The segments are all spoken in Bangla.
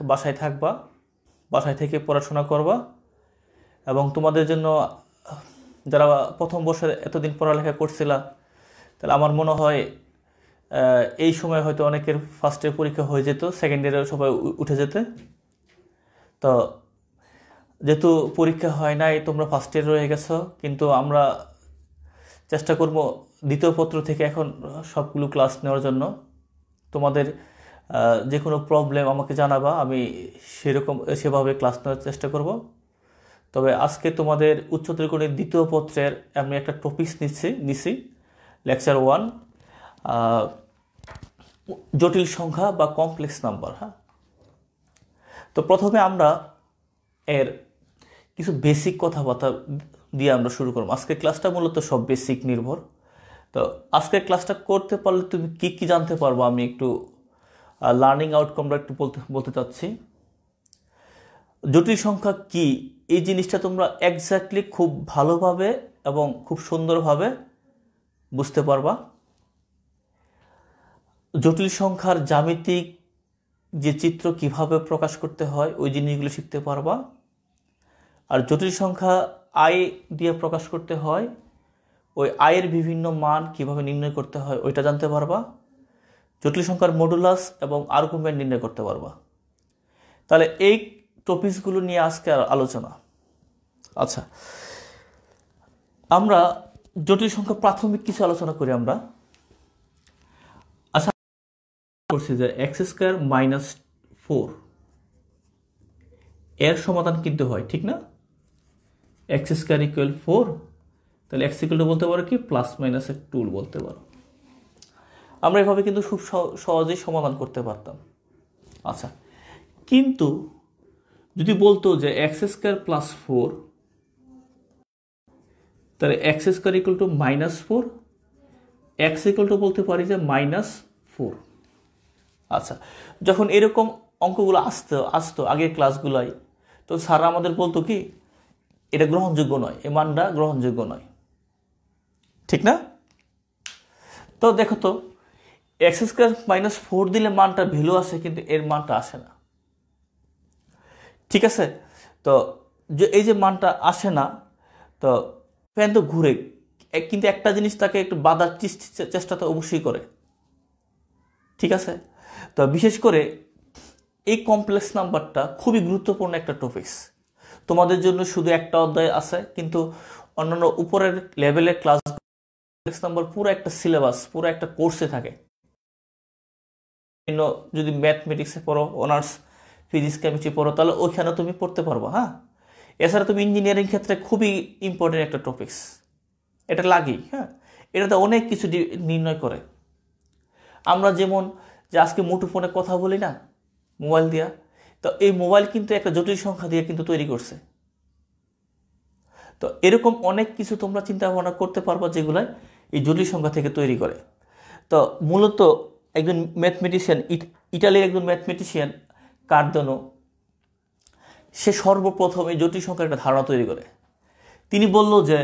বাসায় থাকবা, বাসায় থেকে পড়াশোনা করবা, এবং তোমাদের জন্য যারা প্রথম বর্ষে এতদিন পড়ালেখা করছিলা, তাহলে আমার মনে হয় এই সময় হয়তো অনেকের ফার্স্ট ইয়ার পরীক্ষা হয়ে যেত, সেকেন্ড ইয়ারে সবাই উঠে যেতে। তো যেহেতু পরীক্ষা হয় নাই, তোমরা ফার্স্ট ইয়ার রয়ে গেছো, কিন্তু আমরা চেষ্টা করব দ্বিতীয় পত্র থেকে এখন সবগুলো ক্লাস নেওয়ার জন্য। তোমাদের যে কোনো প্রবলেম আমাকে জানাবা, আমি সেভাবে ক্লাস নেওয়ার চেষ্টা করব। তবে আজকে তোমাদের উচ্চতর গণিত দ্বিতীয় পত্রের আমি একটা টপিক নিছি লেকচার 1, জটিল সংখ্যা বা কমপ্লেক্স নাম্বার। হ্যাঁ, তো প্রথমে আমরা এর কিছু বেসিক কথাবার্তা দিয়ে আমরা শুরু করব। আজকের ক্লাসটা মূলত সব বেসিক নির্ভর। তো আজকের ক্লাসটা করতে পারলে তুমি কি কি জানতে পারবো, আমি একটু লার্নিং আউটকামটা একটু বলতে চাচ্ছি। জটিল সংখ্যা কি, এই জিনিসটা তোমরা এক্স্যাক্টলি খুব ভালোভাবে এবং খুব সুন্দরভাবে বুঝতে পারবা। জটিল সংখ্যার জ্যামিতিক যে চিত্র কিভাবে প্রকাশ করতে হয় ওই জিনিসগুলো শিখতে পারবা। আর জটিল সংখ্যা আয় দিয়ে প্রকাশ করতে হয়, ওই আয়ের বিভিন্ন মান কিভাবে নির্ণয় করতে হয় ওইটা জানতে পারবা। জটিল সংখ্যার মডুলাস এবং আর্গুমেন্ট নির্ণয় করতে পারবা। তাহলে এই টপিকসগুলো নিয়ে আজকে আলোচনা। আচ্ছা, আমরা জটিল সংখ্যা প্রাথমিক কিছু আলোচনা করি। আমরা আচ্ছা করছি যে x² - 4 এর সমাধান কিন্তু হয়, ঠিক না? x² = 4, তাহলে x = বলতে পারো কি ±2 বলতে পারো। আমরা এভাবে কিন্তু খুব সহজেই সমাধান করতে পারতাম। আচ্ছা, কিন্তু যদি বলতো যে x² + 4, তাহলে x² = -4, x = বলতে পারি যে -4। আচ্ছা, যখন এরকম অঙ্কগুলো আসতো আগের ক্লাসগুলোয়, তো স্যার আমাদের বলতো কি এটা গ্রহণযোগ্য নয়, এই মানটা গ্রহণযোগ্য নয়, ঠিক না? তো দেখো তো x² - 4 দিলে মানটা ভ্যালু আসে, কিন্তু এর মানটা আসে না, ঠিক আছে? তো এই যে মানটা আসে না, তো ফ্যান তো ঘুরে, কিন্তু একটা জিনিস তাকে একটু বাধার চেষ্টা তো অবশ্যই করে, ঠিক আছে? তো বিশেষ করে এই কমপ্লেক্স নাম্বারটা খুবই গুরুত্বপূর্ণ একটা টপিকস। তোমাদের জন্য শুধু একটা অধ্যায় আছে, কিন্তু অন্যান্য উপরের লেভেলের ক্লাস কমপ্লেক্স নাম্বার পুরো একটা সিলেবাস, পুরো একটা কোর্সে থাকে। যদি ম্যাথমেটিক্সে পড়ো, অনার্স ফিজিক্স কেমিস্ট্রি পড়ো, তাহলে ওইখানে তুমি পড়তে পারবো। হ্যাঁ, এছাড়া তুমি ইঞ্জিনিয়ারিং ক্ষেত্রে খুবই ইম্পর্টেন্ট একটা টপিকস, এটা লাগেই। হ্যাঁ, এটাতে অনেক কিছু নির্ণয় করে। আমরা যেমন যে আজকে মুঠোফোনে কথা বলি না, মোবাইল দিয়া, তো এই মোবাইল কিন্তু একটা জটিল সংখ্যা দিয়ে কিন্তু তৈরি করছে। তো এরকম অনেক কিছু তোমরা চিন্তা ভাবনা করতে পারবা যেগুলাই এই জটিল সংখ্যা থেকে তৈরি করে। তো মূলত একজন ম্যাথমেটিশিয়ান, ইটালির একজন ম্যাথমেটিশিয়ান কার্দানো, সে সর্বপ্রথম এই জটিল সংখ্যার একটা ধারণা তৈরি করে। তিনি বলল যে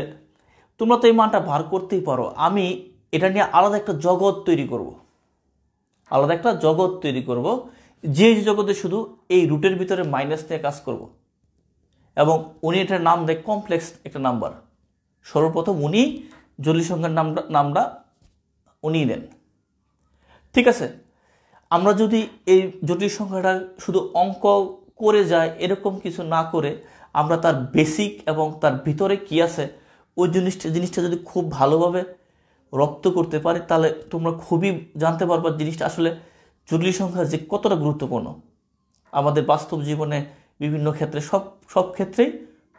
তোমরা তো এই মানটা ভার করতেই পারো, আমি এটা নিয়ে আলাদা একটা জগৎ তৈরি করব, যে জগতে শুধু এই রুটের ভিতরে মাইনাস নিয়ে কাজ করব। এবং উনি এটার নাম দেয় কমপ্লেক্স একটা নাম্বার। সর্বপ্রথম উনি জটিল সংখ্যার নামটা উনিই দেন, ঠিক আছে? আমরা যদি এই জটিল সংখ্যাটা শুধু অঙ্ক করে যায় এরকম কিছু না করে, আমরা তার বেসিক এবং তার ভিতরে কি আছে ওই জিনিসটা যদি খুব ভালোভাবে রপ্ত করতে পারি, তাহলে তোমরা খুবই জানতে পারবা জিনিসটা আসলে জটিল সংখ্যা যে কতটা গুরুত্বপূর্ণ আমাদের বাস্তব জীবনে, বিভিন্ন ক্ষেত্রে, সব ক্ষেত্রেই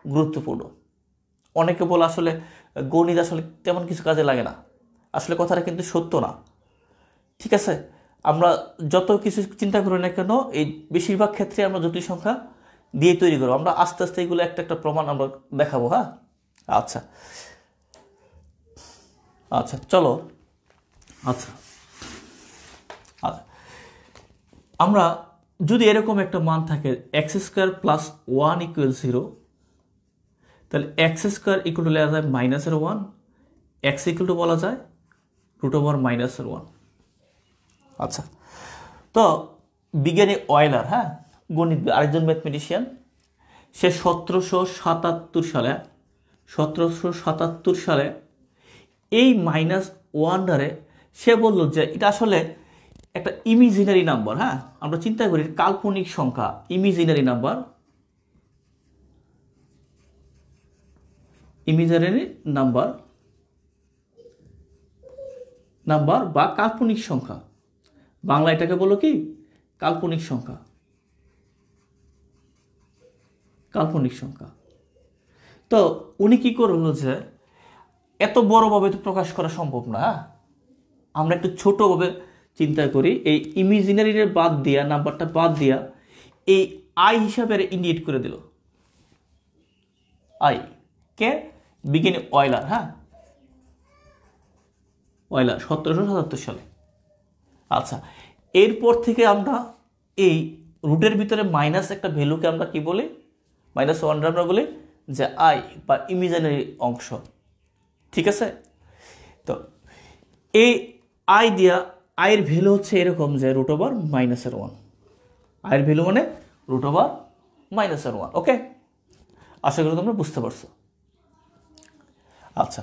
গুরুত্বপূর্ণ। অনেকে বলে আসলে গণিত আসলে তেমন কিছু কাজে লাগে না, আসলে কথাটা কিন্তু সত্য না, ঠিক আছে? আমরা যত কিছু চিন্তা করি না কেন, এই বেশিরভাগ ক্ষেত্রে আমরা জটিল সংখ্যা দিয়ে তৈরি করবো। আমরা আস্তে আস্তে এগুলো একটা একটা প্রমাণ আমরা দেখাবো। হ্যাঁ, আচ্ছা আচ্ছা চলো। আচ্ছা আচ্ছা, আমরা যদি এরকম একটা মান থাকে x² + 1 = 0, তাহলে x² = লেখা যায় -1, x = বলা যায় √−1। আচ্ছা, তো বিজ্ঞানী অয়েলার, হ্যাঁ, গণিতবিদ, আরেকজন ম্যাথমেটিশিয়ান। সে 1777 সালে এই -1 সে বলল যে এটা আসলে একটা ইমাজিনারি নাম্বার। হ্যাঁ, আমরা চিন্তা করি কাল্পনিক সংখ্যা, ইমাজিনারি নাম্বার, নাম্বার বা কাল্পনিক সংখ্যা। বাংলা এটাকে বলো কি? কাল্পনিক সংখ্যা। তো উনি কি করলো যে এত বড়ভাবে তো প্রকাশ করা সম্ভব না, আমরা একটু ছোটভাবে চিন্তা করি। এই ইমাজিনারির বাদ দিয়া, নাম্বারটা বাদ দিয়া এই আই হিসাবে ইন্ডিকেট করে দিল। I K? বিজ্ঞানী অয়লার। হ্যাঁ, অয়লার 1777 সালে। আচ্ছা, এরপর থেকে আমরা এই রুটের ভিতরে মাইনাস একটা ভ্যালুকে আমরা কি বলি? -1 আমরা বলি যে আই বা ইমাজিনারি অংশ। ঠিক আছে? তো এই আই দিয়া, আয়ের ভ্যালু হচ্ছে এরকম যে √-1। আয়ের ভ্যালু মানে √-1। ওকে, আশা করি তোমরা বুঝতে পারছো। আচ্ছা,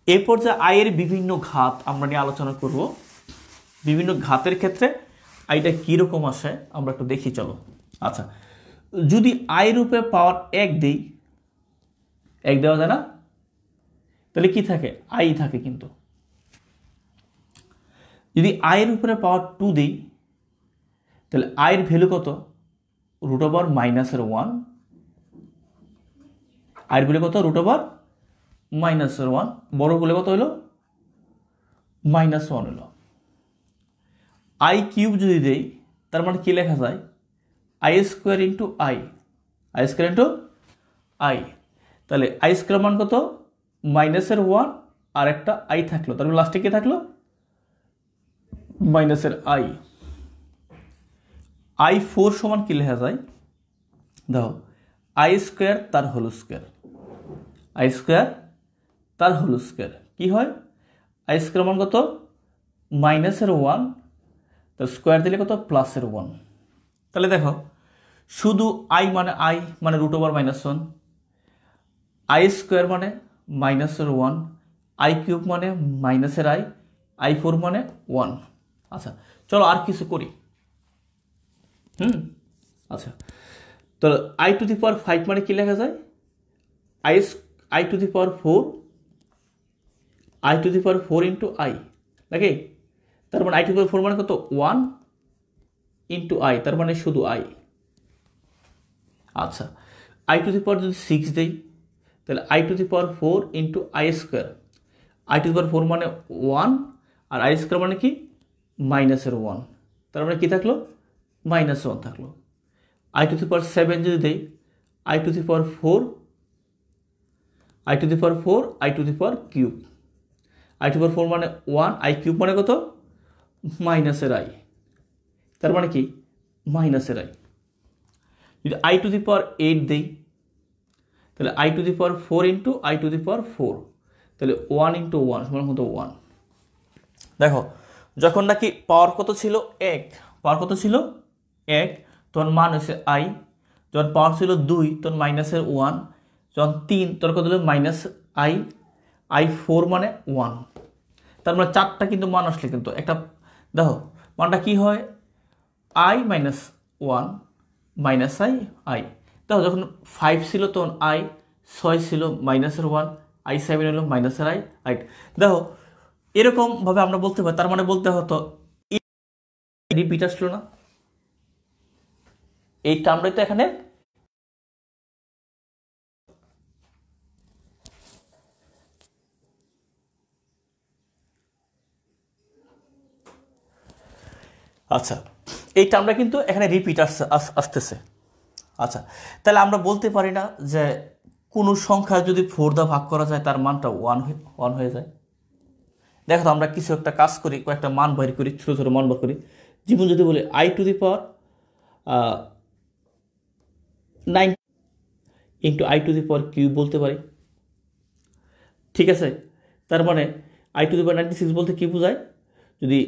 এরপর যে আয়ের বিভিন্ন ঘাত আমরা নিয়ে আলোচনা করব। বিভিন্ন ঘাতের ক্ষেত্রে আইটা কীরকম আসে আমরা একটু দেখি, চলো। আচ্ছা, যদি আই রূপে পাওয়ার 1 দিই, 1 দেওয়া যায় না? তাহলে কি থাকে? আই থাকে। কিন্তু যদি আয়ের উপরে পাওয়ার 2 দিই, তাহলে আয়ের ভ্যালু কত? √-1। আয়ের ভ্যালু কত? √-1। বড় হলে কত হলো? -1 হলো। আই কিউব যদি দেই, তার মানে কি লেখা যায়? I² into I. তাহলে I² মান কত? -1 আর একটা আই থাকলো, তারপর লাস্টে কি থাকলো? -i। I4 সমান কি লেখা যায়? দেখো, I² তার হোল স্কয়ার। কি হয়? I² মান কত? -1, তার স্কোয়ার দিলে কত? +1। তাহলে দেখো, শুধু আই মানে √-1, I² মানে -1, I³ মানে -i, I4 মানে 1। আচ্ছা, চলো আর কিছু করি। আচ্ছা, তো I⁵ মানে কি লেখা যায়? I⁴ ইন্টু আই, নাকি? তার মানে I⁴ মানে কত? 1 ইন্টু আই, তার মানে শুধু আই। আচ্ছা, I⁴ যদি 6 দেই, তাহলে I⁴ ইন্টু I²। I⁴ মানে 1 আর I² মানে কি? -1, তার মানে কি থাকলো? -1 থাকলো। I⁴ যদি দেই, I⁴ I⁴ I⁴ মানে 1, I³ মানে কত? -i, তার মানে কি? -i। যদি I⁴ দেই, তাহলে I⁴ ইন্টু I⁴, তাহলে 1 ইন্টু 1 সমান কত? 1। দেখো, যখন নাকি পাওয়ার কত ছিল? 1, তখন মান হচ্ছে আই। যখন পাওয়ার ছিল 2, তখন -1। যখন 3, তখন কত হলো? -i। I4 মানে 1। তার মানে 4টা কিন্তু মান আসলে কিন্তু একটা, দেখো মানটা কি হয়? I - 1 -i। দেখো, যখন 5 ছিল তখন I, 6 ছিল -1, I7 হলো -i। দেখো, এরকম ভাবে আমরা বলতে পারি। তার মানে বলতে হতো রিপিট আসলো না, এই টার্মটাই তো এখানে। আচ্ছা, এই টার্মটা কিন্তু এখানে রিপিট আসতেছে। আচ্ছা, তাহলে আমরা বলতে পারি না যে কোনো সংখ্যা যদি 4 দ্বারা ভাগ করা যায় তার মানটা 1 হয়ে যায়? দেখো তো, আমরা কিছু একটা কাজ করি, কয়েকটা মান বের করি, ছোটো ছোটো মান বের করি। যেমন যদি বলি I⁹ ইন্টু I⁵ বলতে পারি। ঠিক আছে, তার মানে I⁴ বলতে কি বোঝায়? যদি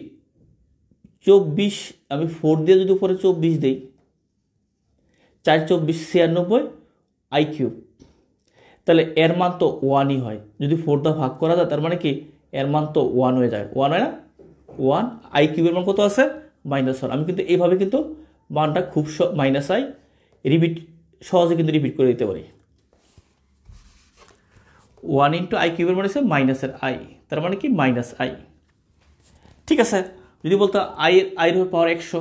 24, আমি 4 দিয়ে যদি উপরে 24 দিই, 4×4 = 96 আই কিউব। তাহলে এর মান তো 1ই হয়, যদি 4 দ্বারা ভাগ করা যায় তার মানে কি এর মান তো 1 হয়ে যায়, 1 হয় না, 1 আই কিউবের মান কত আছে -1। আমি কিন্তু এইভাবে কিন্তু মানটা খুব -i রিপিট সহজে কিন্তু রিপিট করে দিতে পারি। 1 × আই কিউবের মানে হচ্ছে -i, তার মানে কি -i। ঠিক আছে, যদি বলতো আইয়ের পাওয়ার 100,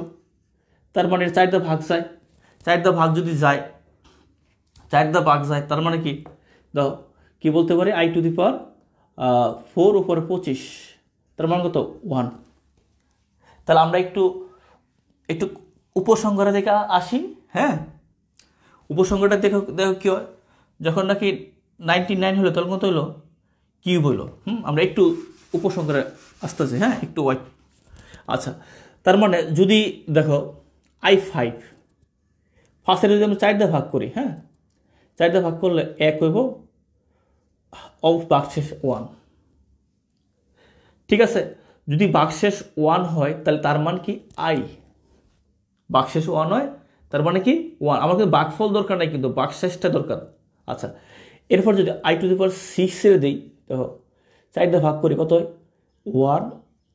তার মানে 4 দ্বারা ভাগ যায়, 4 দ্বারা ভাগ যদি যায়, 4 দ্বারা ভাগ যায় তার মানে কি দাও কি বলতে পারি i⁴ উপরে 25, তার মানে কত 1। তাহলে আমরা একটু উপসংহারে দেখে আসি। হ্যাঁ, উপসংহারটা দেখো কি হয়, যখন নাকি 99 হলো তখন কত হলো কিউব হইলো। আমরা একটু উপসংহারে আসতেছি, হ্যাঁ একটু ওয়াইট। আচ্ছা, তার মানে যদি দেখো i5 ফার্স্টে যদি আমরা 4 দিয়ে ভাগ করি, হ্যাঁ 4 দিয়ে ভাগ করলে 1 হইব, ভাগশেষ 1। ঠিক আছে, যদি ভাগশেষ 1 হয় তাহলে তার মান কি i, ভাগশেষ 1 হয় তার মানে কি 1। আমার কিন্তু ভাগফল দরকার নাই, কিন্তু ভাগশেষটা দরকার। আচ্ছা, এরপর যদি i⁶ ছেড়ে দিই, দেখো 4 দিয়ে ভাগ করি কত হয় 1,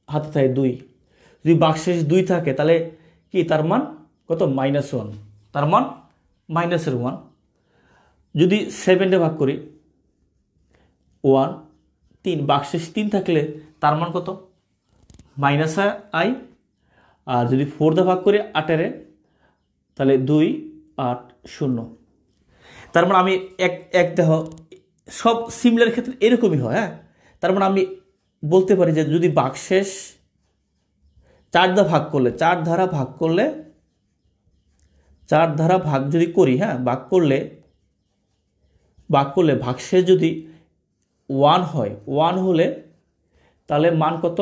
হাতে থাকে 2, যদি ভাগশেষ 2 থাকে তাহলে কি তার মান কত -1, তার মান -1। যদি 7 দিয়ে ভাগ করি 1, 3, ভাগশেষ 3 থাকলে তার মান কত -i। আর যদি 4 দিয়ে ভাগ করি 8 তাহলে 2, 8, 0। তার মানে আমি এক দেখো সব সিমিলার ক্ষেত্রে এরকমই হয়। হ্যাঁ, তার মানে আমি বলতে পারি যে যদি ভাগশেষ 4 দ্বারা ভাগ করলে, 4 দ্বারা ভাগ করলে, 4 দ্বারা ভাগ যদি করি, হ্যাঁ ভাগ করলে ভাগশেষ যদি 1 হয়, 1 হলে তাহলে মান কত,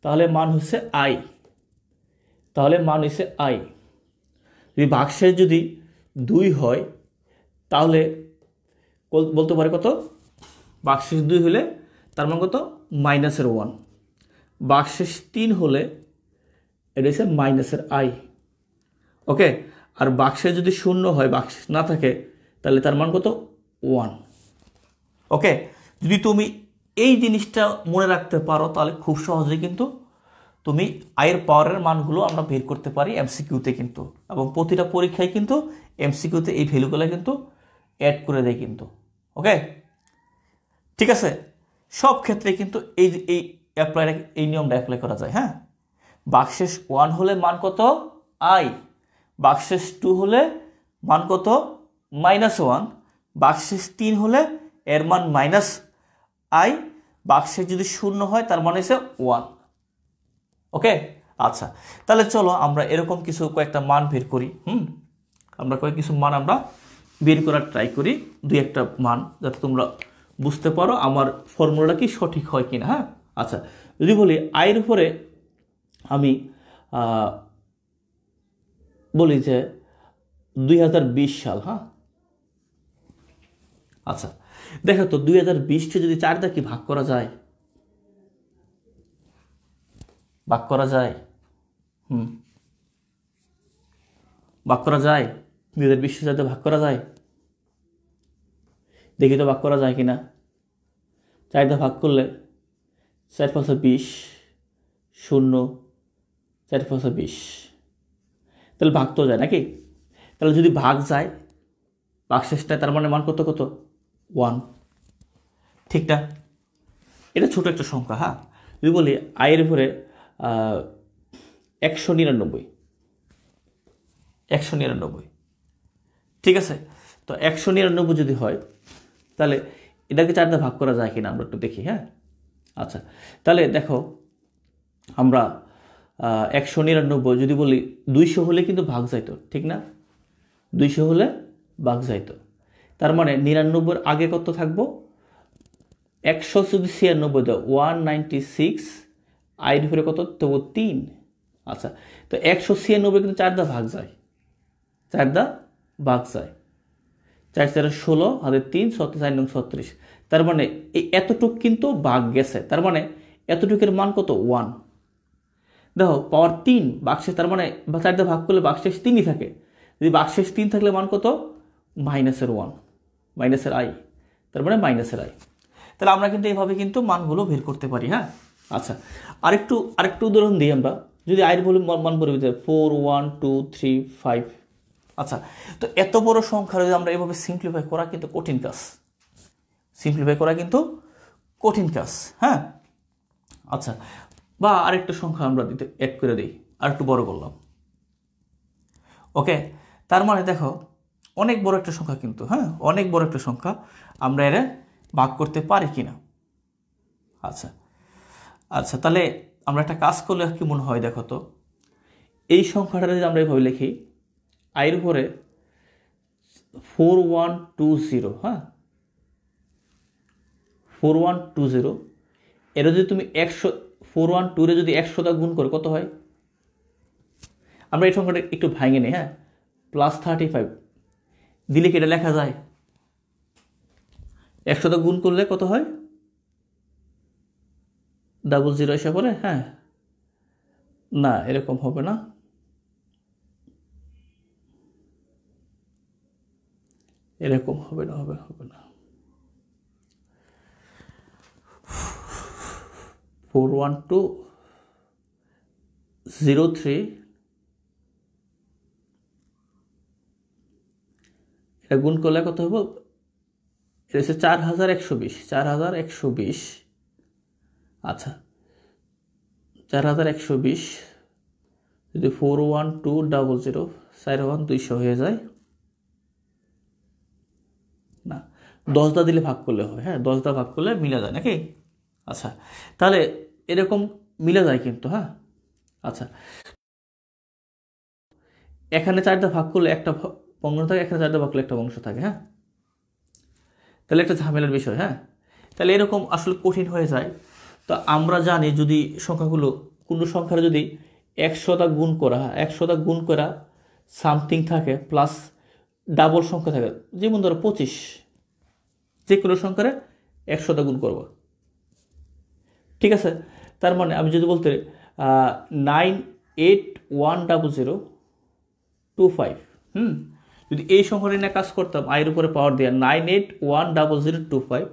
তাহলে মান হচ্ছে i, তাহলে মান হচ্ছে i। যদি ভাগশেষ যদি 2 হয় তাহলে বলতে পারে কত, ভাগশেষ 2 হলে তার মান কত -1, ভাগশেষ 3 হলে এটা হচ্ছে -i। ওকে, আর ভাগশেষ যদি 0 হয়, ভাগশেষ না থাকে তাহলে তার মান কত 1। ওকে, যদি তুমি এই জিনিসটা মনে রাখতে পারো তাহলে খুব সহজেই কিন্তু তুমি আয়ের পাওয়ারের মানগুলো আমরা বের করতে পারি এমসিকিউতে কিন্তু, এবং প্রতিটা পরীক্ষায় কিন্তু এমসিকিউতে এই ভ্যালুগুলো কিন্তু অ্যাড করে দেয় কিন্তু। ওকে, ঠিক আছে, সব ক্ষেত্রে কিন্তু এই নিয়মটা অ্যাপ্লাই করা যায়। হ্যাঁ, ভাগশেষ 1 হলে মান কত i, ভাগশেষ 2 হলে মান কত -1, ভাগশেষ 3 হলে এর মান -i, ভাগশেষ যদি 0 হয় তার মানে হচ্ছে 1। ওকে, আচ্ছা, তাহলে চলো আমরা এরকম কিছু কয়েকটা মান বের করি। আমরা কিছু মান আমরা বের করার ট্রাই করি, 2-1টা মান, যাতে তোমরা বুঝতে পারো আমার ফর্মুলাটা কি সঠিক হয় কিনা। হ্যাঁ, আচ্ছা, যদি বলি আয়ের উপরে আমি বলি যে 2020 সাল। হ্যাঁ, আচ্ছা দেখো তো 2020কে যদি 4 দ্বারা কি ভাগ করা যায়, ভাগ করা যায়, ভাগ করা যায়, 2020 সাথে ভাগ করা যায়, দেখি তো ভাগ করা যায় কিনা। 4 দ্বারা ভাগ করলে 4 × 5 = 20, 0, 4 × 5 = 20, তাহলে ভাগ তো যায় নাকি। তাহলে যদি ভাগ যায়, ভাগশেষটা তার মানে মান কত 1, ঠিক না? এটা ছোট একটা সংখ্যা। হ্যাঁ, যদি বলি আয়ের উপরে 199, ঠিক আছে, তো 199 যদি হয় তাহলে এটাকে 4 দ্বারা ভাগ করা যায় কিনা আমরা একটু দেখি। হ্যাঁ, আচ্ছা, তাহলে দেখো আমরা 199 যদি বলি 200 হলে কিন্তু ভাগ যাইতো, ঠিক না, 200 হলে ভাগ যাইতো, তার মানে 99 আগে কত থাকবো, 100 যদি 96 দাও 196, আয়ের উপরে কত তবু 3। আচ্ছা, তো 196 কিন্তু 4 দ্বারা ভাগ যায়, 4 দ্বারা ভাগ যায়, 4 × 4 = 16, হাতে 3, 4 36, তার মানে এই এতটুক কিন্তু ভাগ গেছে, তার মানে এতটুকের মান কত 1। দেখো পাওয়ার 3 ভাগশেষ, তার মানে 4 দ্বারা ভাগ করলে ভাগশেষ 3ই থাকে, যদি বাকশেষ 3 থাকলে মান কত? -1, মাইনাসের আই, তার মানে মাইনাসের আই। তাহলে আমরা কিন্তু এইভাবে কিন্তু মানগুলো বের করতে পারি। হ্যাঁ, আচ্ছা, আরেকটু উদাহরণ দিই আমরা। যদি আইয়ের মান বলে 4, 1, 2, 3, 5। আচ্ছা, তো এত বড় সংখ্যা যদি আমরা এভাবে সিম্পলিফাই করা কিন্তু কঠিন কাজ, হ্যাঁ। আচ্ছা, বা আরেকটা সংখ্যা আমরা দিতে অ্যাড করে দিই, আরেকটু বড় করলাম। ওকে, তার মানে দেখো অনেক বড় একটা সংখ্যা কিন্তু, হ্যাঁ, অনেক বড় একটা সংখ্যা, আমরা এর ভাগ করতে পারি কিনা। আচ্ছা, তাহলে আমরা একটা কাজ করলে কি মনে হয় দেখো তো, এই সংখ্যাটা যদি আমরা এইভাবে লিখি, আইয়ের উপরে 4120, হ্যাঁ, 4120, এটা যদি তুমি 412 যদি 100 দ্বারা গুণ করো কত হয়? আমরা এই সংখ্যাটা একটু ভাঙে নিই, হ্যাঁ, +35 দিলে কি এটা লেখা যায়? 100 দ্বারা গুণ করলে কত হয়? 00 এসে পড়ে, হ্যাঁ, না এরকম হবে না, এরকম হবে না, হবে না। 41203, এটা গুণ করলে কত হবে? এটা হচ্ছে 4120। আচ্ছা, 4120 যদি 41200 41200 হয়ে যায়, না 10 দা দিলে ভাগ করলে হয়, হ্যাঁ, 10 দা ভাগ করলে মিলে যায় নাকি? আচ্ছা, তাহলে এরকম মিলে যায় কিন্তু, হ্যাঁ। আচ্ছা, এখানে 4 দা ভাগ করলে একটা ভগ্নাংশ থাকে, এখানে 4 দা ভাগ করলে একটা ভগ্নাংশ থাকে, হ্যাঁ, তাহলে একটা ঝামেলার বিষয়, হ্যাঁ। তাহলে এরকম আসলে কঠিন হয়ে যায়। তো আমরা জানি যদি সংখ্যাগুলো কোনো সংখ্যার যদি 100 দা গুণ করা, 100 দা গুণ করা সামথিং থাকে প্লাস ডাবল সংখ্যা থাকে, যেমন ধরো 25, যে কোনো সংখ্যার 100 দা গুণ করব, ঠিক আছে। তার মানে আমি যদি বলতে 981025, যদি এই সংখ্যাটা নিয়ে কাজ করতাম, আয়ের উপরে পাওয়ার দেওয়া 981025,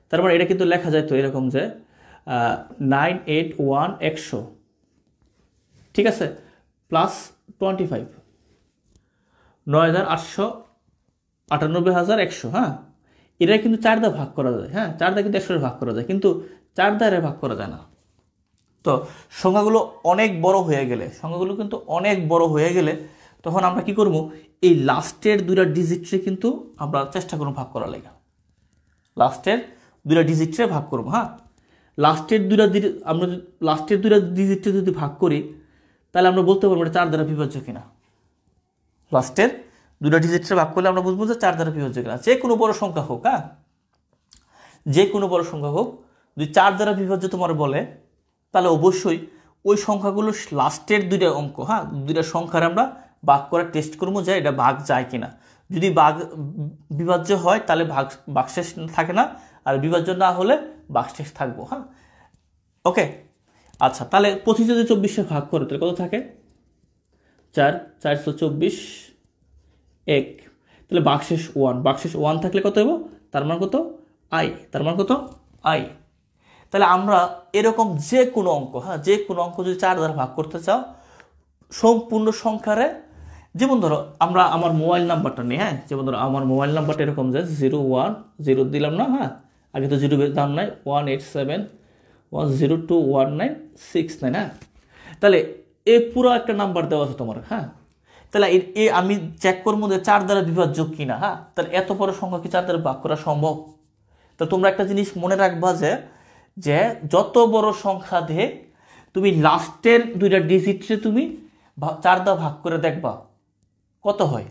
তার মানে এটা কিন্তু লেখা যায় তো এরকম যে 98100, ঠিক আছে, প্লাস 25, 9898,100, হ্যাঁ। এটা কিন্তু 4 দা ভাগ করা যায়, হ্যাঁ, 4 দা কিন্তু 100 ভাগ করা যায়, কিন্তু 4 দ্বারা ভাগ করা যায় না। তো সংখ্যাগুলো অনেক বড় হয়ে গেলে তখন আমরা কি করব? এই লাস্টের 2টা ডিজিটে কিন্তু আমরা চেষ্টা করব ভাগ করার লাগা, লাস্টের 2টা ডিজিটে ভাগ করব, হ্যাঁ। আমরা লাস্টের 2টা ডিজিটে যদি ভাগ করি তাহলে আমরা বলতে পারবো এটা 4 দ্বারা বিভাজ্য কিনা। লাস্টের 2টা ডিজিটে ভাগ করলে আমরা বুঝবো যে 4 দ্বারা বিভাজ্য কিনা। যে কোনো বড় সংখ্যা হোক, হ্যাঁ, যে কোনো বড় সংখ্যা হোক, যদি 4 দ্বারা বিভাজ্য তোমার বলে তাহলে অবশ্যই ওই সংখ্যাগুলো লাস্টের 2টা অঙ্ক, হ্যাঁ, 2টা সংখ্যার আমরা ভাগ করার টেস্ট করবো যে এটা ভাগ যায় কিনা। যদি বিভাজ্য হয় তাহলে ভাগশেষ থাকে না, আর বিভাজ্য না হলে ভাগশেষ থাকবো, হ্যাঁ। ওকে, আচ্ছা, তাহলে 25 যদি 24 ভাগ করে তাহলে কত থাকে? 4, 424, 1, তাহলে ভাগশেষ 1 থাকলে কত হবে? তার মান কত? আই, তাহলে আমরা এরকম যে কোনো অঙ্ক, হ্যাঁ, যে কোনো অঙ্ক যদি 4 দ্বারা ভাগ করতে চাও সম্পূর্ণ সংখ্যারে, যেমন ধরো আমরা আমার মোবাইল নাম্বারটা নিই, হ্যাঁ, যেমন ধরো আমার মোবাইল নাম্বারটা এরকম যে 010 দিলাম না, হ্যাঁ, আগে তো 0 দাম নাই, 187102196, হ্যাঁ। তাহলে এই পুরো একটা নাম্বার দেওয়া আছে তোমার, হ্যাঁ। তাহলে আমি চেক করবো যে 4 দ্বারা বিভাজ্য কিনা, হ্যাঁ। তাহলে এত বড় সংখ্যা কি 4 দ্বারা ভাগ করা সম্ভব? তো তোমরা একটা জিনিস মনে রাখবা যে যত বড় সংখ্যা দিয়ে তুমি লাস্টের 2টা ডিজিটে তুমি 4 দ্বারা ভাগ করে দেখবা কত হয়,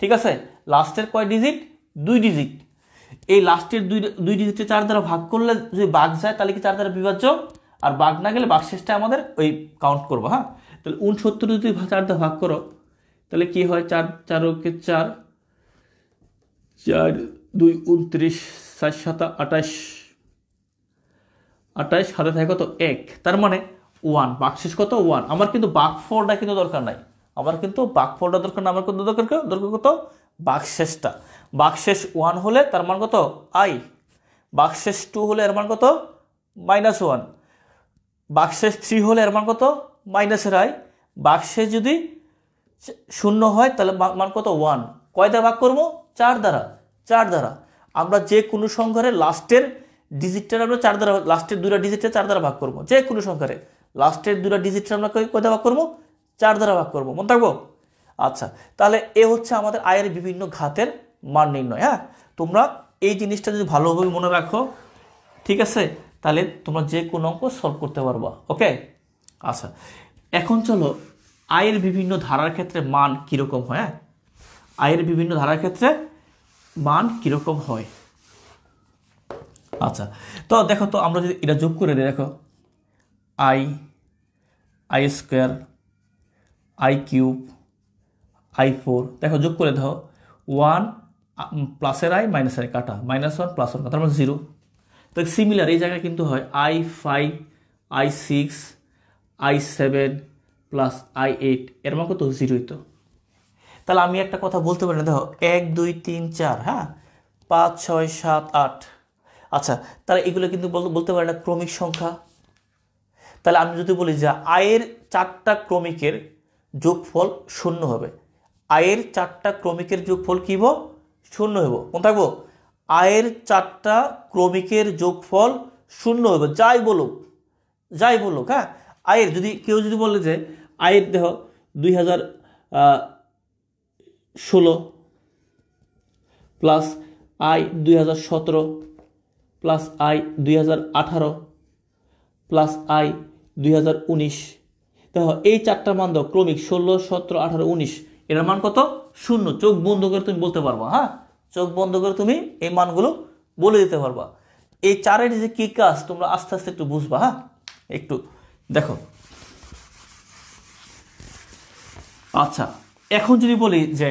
ঠিক আছে। লাস্টের কয় ডিজিট? 2 ডিজিট। এই লাস্টের 2 ডিজিটে 4 দ্বারা ভাগ করলে যদি ভাগ যায় তাহলে কি 4 দ্বারা বিভাজ্য, আর ভাগ না গেলে ভাগশেষটা আমাদের ওই কাউন্ট করবো, হ্যাঁ। তাহলে 69 যদি 4 দ্বারা ভাগ করো তাহলে কি হয়? 4 4 4 4 2 29, 4 7 28, হাতে থাকে কত? 1, তার মানে 1, ভাগশেষ কত? 1। আমার কিন্তু ভাগফলটা কিন্তু দরকার নাই, আমার কিন্তু ভাগফলটা দরকার না, আমার কত দরকার কত ভাগশেষটা। ভাগশেষ 1 হলে তার মান কত i, ভাগশেষ 2 হলে এর মান কত -1, ভাগশেষ 3 হলে এর মান কত -i, ভাগশেষ যদি 0 হয় তাহলে মান কত 1। কয় দ্বারা ভাগ করবো? 4 দ্বারা। 4 দ্বারা আমরা যে কোনো সংখ্যারে লাস্টের ডিজিটটা আমরা 4 দ্বারা, লাস্টের 2টা ডিজিটটা 4 দ্বারা ভাগ করবো। যে কোনো সংখ্যারে লাস্টের 2টা ডিজিটটা আমরা কয় দ্বারা ভাগ করবো? 4 দ্বারা ভাগ করবো, মনে থাকবো? আচ্ছা, তাহলে এ হচ্ছে আমাদের আয়ের বিভিন্ন ঘাতের মান নির্ণয়। হ্যাঁ, তোমরা এই জিনিসটা যদি ভালোভাবে মনে রাখো, ঠিক আছে, তাহলে তোমরা যে কোনো অঙ্ক সলভ করতে পারবা। ওকে, আচ্ছা, এখন চলো আয়ের বিভিন্ন ধারার ক্ষেত্রে মান কীরকম হয়। হ্যাঁ, আয়ের বিভিন্ন ধারার ক্ষেত্রে মান কীরকম হয়। আচ্ছা, তো দেখো তো আমরা যদি এটা যোগ করে দিই, দেখো i square, i cube, i4, দেখো যোগ করে দাও 1 প্লাসের i মাইনাসের i কাটা, -1 + 1 তার মানে 0। তো সিমিলার এই জায়গায় কিন্তু হয় i5, i6, i7 plus i8, এর মান কত 0। তো তাহলে আমি একটা কথা বলতে পারি না, দেখো 1 2 3 4, হ্যাঁ 5 6 7 8। আচ্ছা, তাহলে এগুলো কিন্তু বলতে পারি না ক্রমিক সংখ্যা। তাহলে আমি যদি বলি যে আয়ের 4টা ক্রমিকের যোগফল 0 হবে, আয়ের 4টা ক্রমিকের যোগফল কি হবো? 0 হইব। কোন থাকবো? আয়ের 4টা ক্রমিকের যোগফল 0 হবে, যাই বলুক। হ্যাঁ, আয়ের যদি কেউ যদি বলে যে আয়ের দেখো 2016 plus i 2017 plus i 2018 plus i 2019, দেখো এই 4টা মান দাও ক্রমিক 16 17 18 19, এর মান কত 0। চোখ বন্ধ করে তুমি বলতে পারবা। হ্যাঁ, চোখ বন্ধ করে তুমি এই মানগুলো বলে দিতে পারবা। এই 4-এর যে কি কাজ তোমরা আস্তে আস্তে একটু বুঝবা। হ্যাঁ, একটু দেখো। আচ্ছা, এখন যদি বলি যে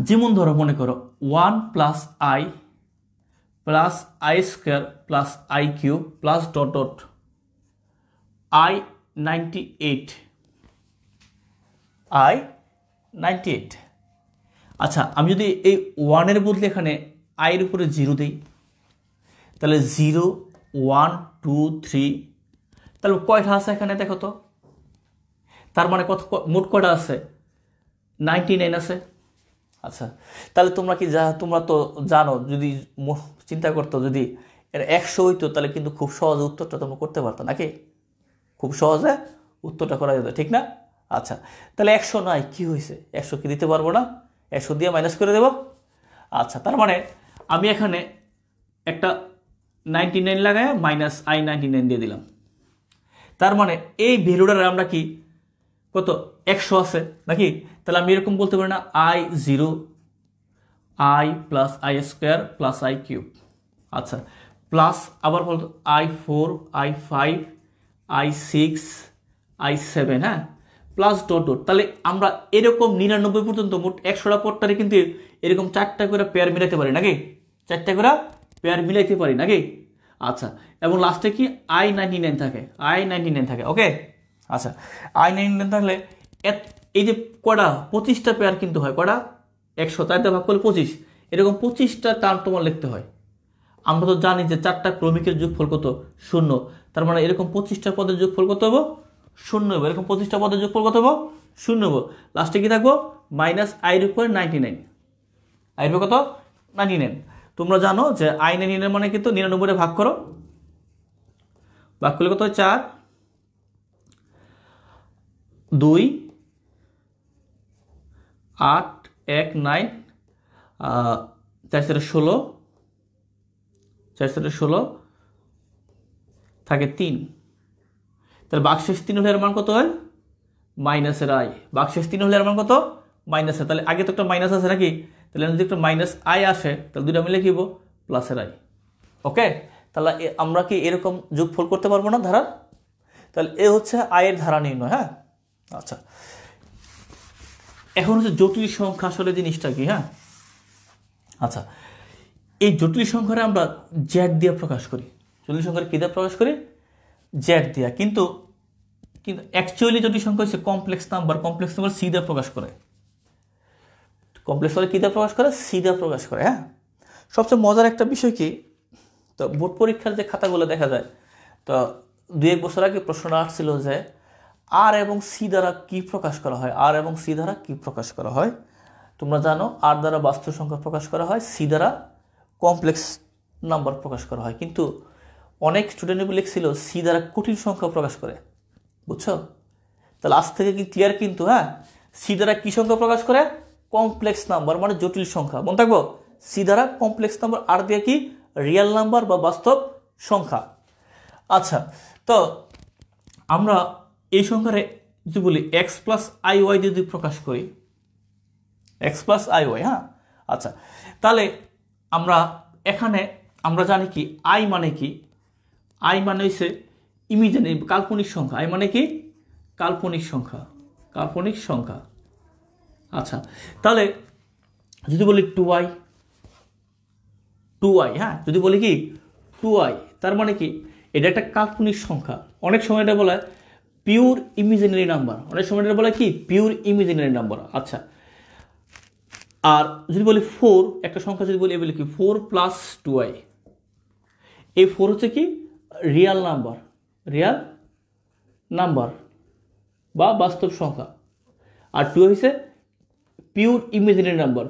যেমন ধরো মনে করো 1 plus i plus i square plus i cube plus dot dot i 98, i 98। আচ্ছা, আমি যদি এই 1-এর বদলে এখানে i এর উপরে 0 দিই, তাহলে 0 1 2 3, তাহলে কয়টা আছে এখানে দেখো তো? তার মানে কত, মোট কয়টা আছে? 99 আছে। আচ্ছা, তাহলে তোমরা তো জানো, যদি চিন্তা করতো যদি এর 100 হইতো তাহলে কিন্তু খুব সহজে উত্তরটা তোমরা করতে পারতো, নাকি? খুব সহজে উত্তরটা করা যেত, ঠিক না? আচ্ছা, তাহলে 100 নয়, কি হয়েছে? 100 কি দিতে পারবো না? 100 দিয়ে মাইনাস করে দেব। আচ্ছা, তার মানে আমি এখানে একটা 99 লাগায় মাইনাস i 99 দিয়ে দিলাম। তার মানে এই ভ্যালুটার আমরা কি কত 100 আছে নাকি? তাহলে আমি এরকম বলতে পারি না i0 i plus i square plus i cube. আচ্ছা, প্লাস আবার বলতো i4 i5 i6 i7, হ্যাঁ প্লাস ডট ডট। তাহলে আমরা এরকম 99 পর্যন্ত মোট 100টা পদটারে কিন্তু এরকম 4টা করে পেয়ার মিলাইতে পারি, নাকি? 4টা করে পেয়ার মিলাইতে পারি, নাকি? আচ্ছা, এবং লাস্টে কি i99 থাকে, i99 থাকে। ওকে, আচ্ছা, i99 থাকলে এই যে কটা 25টা পেয়ার কিন্তু হয়, কটা 100 4টা ভাগ করলে 25, এরকম 25টা টার্ম তোমার লিখতে হয়। আমরা তো জানি যে 4টা ক্রমিকের যোগফল কত 0, তার মানে এরকম 25টা পদের যোগফল কত হবে 0 হবে। এরকম 25টা পদের যোগফল কত হবে 0 হবে। লাস্টে কি থাকবো? মাইনাস i এর উপরে 99, i এর উপরে কত 99। তোমরা জানো যে i 99 মানে কিন্তু 99 ভাগ করো, ভাগ করলে কত হয় 4 2 8 1 9 4 16 4 থাকে 3। তাহলে ভাগশেষ 3 হলে এর মান কত হয় মাইনাসের i। ভাগশেষ 3 হলে এর মান কত মাইনাসের, তাহলে আগে তো একটা মাইনাস আছে নাকি? তাহলে যদি একটা মাইনাস i আসে তাহলে দুইটা মিলে কি হবো প্লাসের i। ওকে, তাহলে আমরা কি এরকম যোগফল করতে পারবো না ধারা? তাহলে এ হচ্ছে আয়ের ধারা নির্ণয়। হ্যাঁ, আচ্ছা, এখন হচ্ছে জটিল সংখ্যা আসলে জিনিসটা কি? হ্যাঁ, আচ্ছা, এই জটিল সংখ্যারে আমরা জেড দিয়ে প্রকাশ করি। জটিল সংখ্যারে কি দিয়ে প্রকাশ করি? জেড দিয়া। কিন্তু কিন্তু অ্যাকচুয়ালি জটিল সংখ্যা হচ্ছে কমপ্লেক্স নাম্বার সি দিয়ে প্রকাশ করে, কমপ্লেক্স নাম্বার কী দিয়ে প্রকাশ করে, সি দিয়ে প্রকাশ করে। হ্যাঁ, সবচেয়ে মজার একটা বিষয় কি, তো বোর্ড পরীক্ষার যে খাতাগুলো দেখা যায়, তো 2-1 বছর আগে প্রশ্নটা আসছিল যে আর এবং সি দ্বারা কি প্রকাশ করা হয়, আর এবং সি দ্বারা কি প্রকাশ করা হয়। তোমরা জানো আর দ্বারা বাস্তব সংখ্যা প্রকাশ করা হয়, সি দ্বারা কমপ্লেক্স নাম্বার প্রকাশ করা হয়। কিন্তু অনেক স্টুডেন্ট লিখছিল সি দ্বারা কঠিন সংখ্যা প্রকাশ করে, বুঝছো? তাহলে আজ থেকে কি ক্লিয়ার কিন্তু, হ্যাঁ, সি দ্বারা কি সংখ্যা প্রকাশ করে, কমপ্লেক্স নাম্বার মানে জটিল সংখ্যা, মনে থাকবো। সি দ্বারা কমপ্লেক্স নাম্বার, আর দিয়ে কি রিয়েল নাম্বার বা বাস্তব সংখ্যা। আচ্ছা, তো আমরা এই সংখ্যারে যদি বলি এক্স প্লাস আই ওয়াই যদি প্রকাশ করি, এক্স প্লাস আই ওয়াই, হ্যাঁ, আচ্ছা, তাহলে আমরা এখানে আমরা জানি কি আই মানে কি, আই মানে হচ্ছে ইমাজিনারি কাল্পনিক সংখ্যা, আই মানে কি কাল্পনিক সংখ্যা, কাল্পনিক সংখ্যা। আচ্ছা, তাহলে যদি বলি টু আই, হ্যাঁ, যদি বলি কি টু আই, তার মানে কি এটা একটা কাল্পনিক সংখ্যা। অনেক সময় এটা বলা হয় পিওর ইমাজিনারি নাম্বার, অনেক সময় এটা বলা হয় কি পিওর ইমাজিনারি নাম্বার। আচ্ছা, আর যদি বলি 4, একটা সংখ্যা যদি বলি বলি কি 4 প্লাস 2i, এই 4 হচ্ছে কি রিয়াল নাম্বার বা বাস্তব সংখ্যা, আর 2 হচ্ছে পিওর ইমাজিনারি নাম্বার,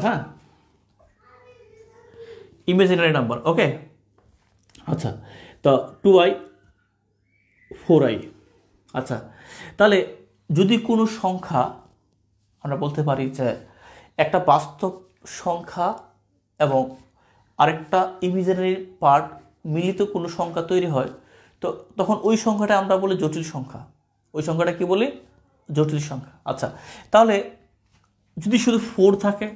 হ্যাঁ, ইমাজিনারি নাম্বার। ওকে, আচ্ছা, তো 2i 4i। আচ্ছা, তাহলে যদি কোনো সংখ্যা আমরা বলতে পারি যে একটা বাস্তব সংখ্যা এবং আরেকটা ইমাজিনারি পার্ট মিলিত কোনো সংখ্যা তৈরি হয়, তো তখন ওই সংখ্যাটা আমরা বলি জটিল সংখ্যা, ওই সংখ্যাটা কি বলি, জটিল সংখ্যা। আচ্ছা, তাহলে যদি শুধু 4 থাকে,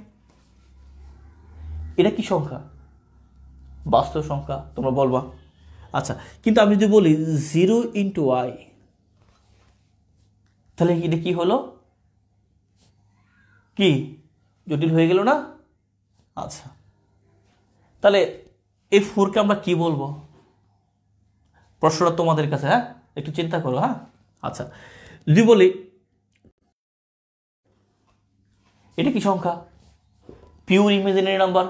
এটা কি সংখ্যা, বাস্তব সংখ্যা, তোমরা বলবা। আচ্ছা, কিন্তু আমি যদি বলি 0 ইন্টু আই, তাহলে এটা কি হলো, কি জটিল হয়ে গেল না? আচ্ছা, তাহলে এই 4কে আমরা কি বলবো, প্রশ্নটা তোমাদের কাছে, হ্যাঁ, একটু চিন্তা করো। হ্যাঁ, আচ্ছা, যদি বলি এটা কি সংখ্যা, পিওর ইমাজিনারি নাম্বার।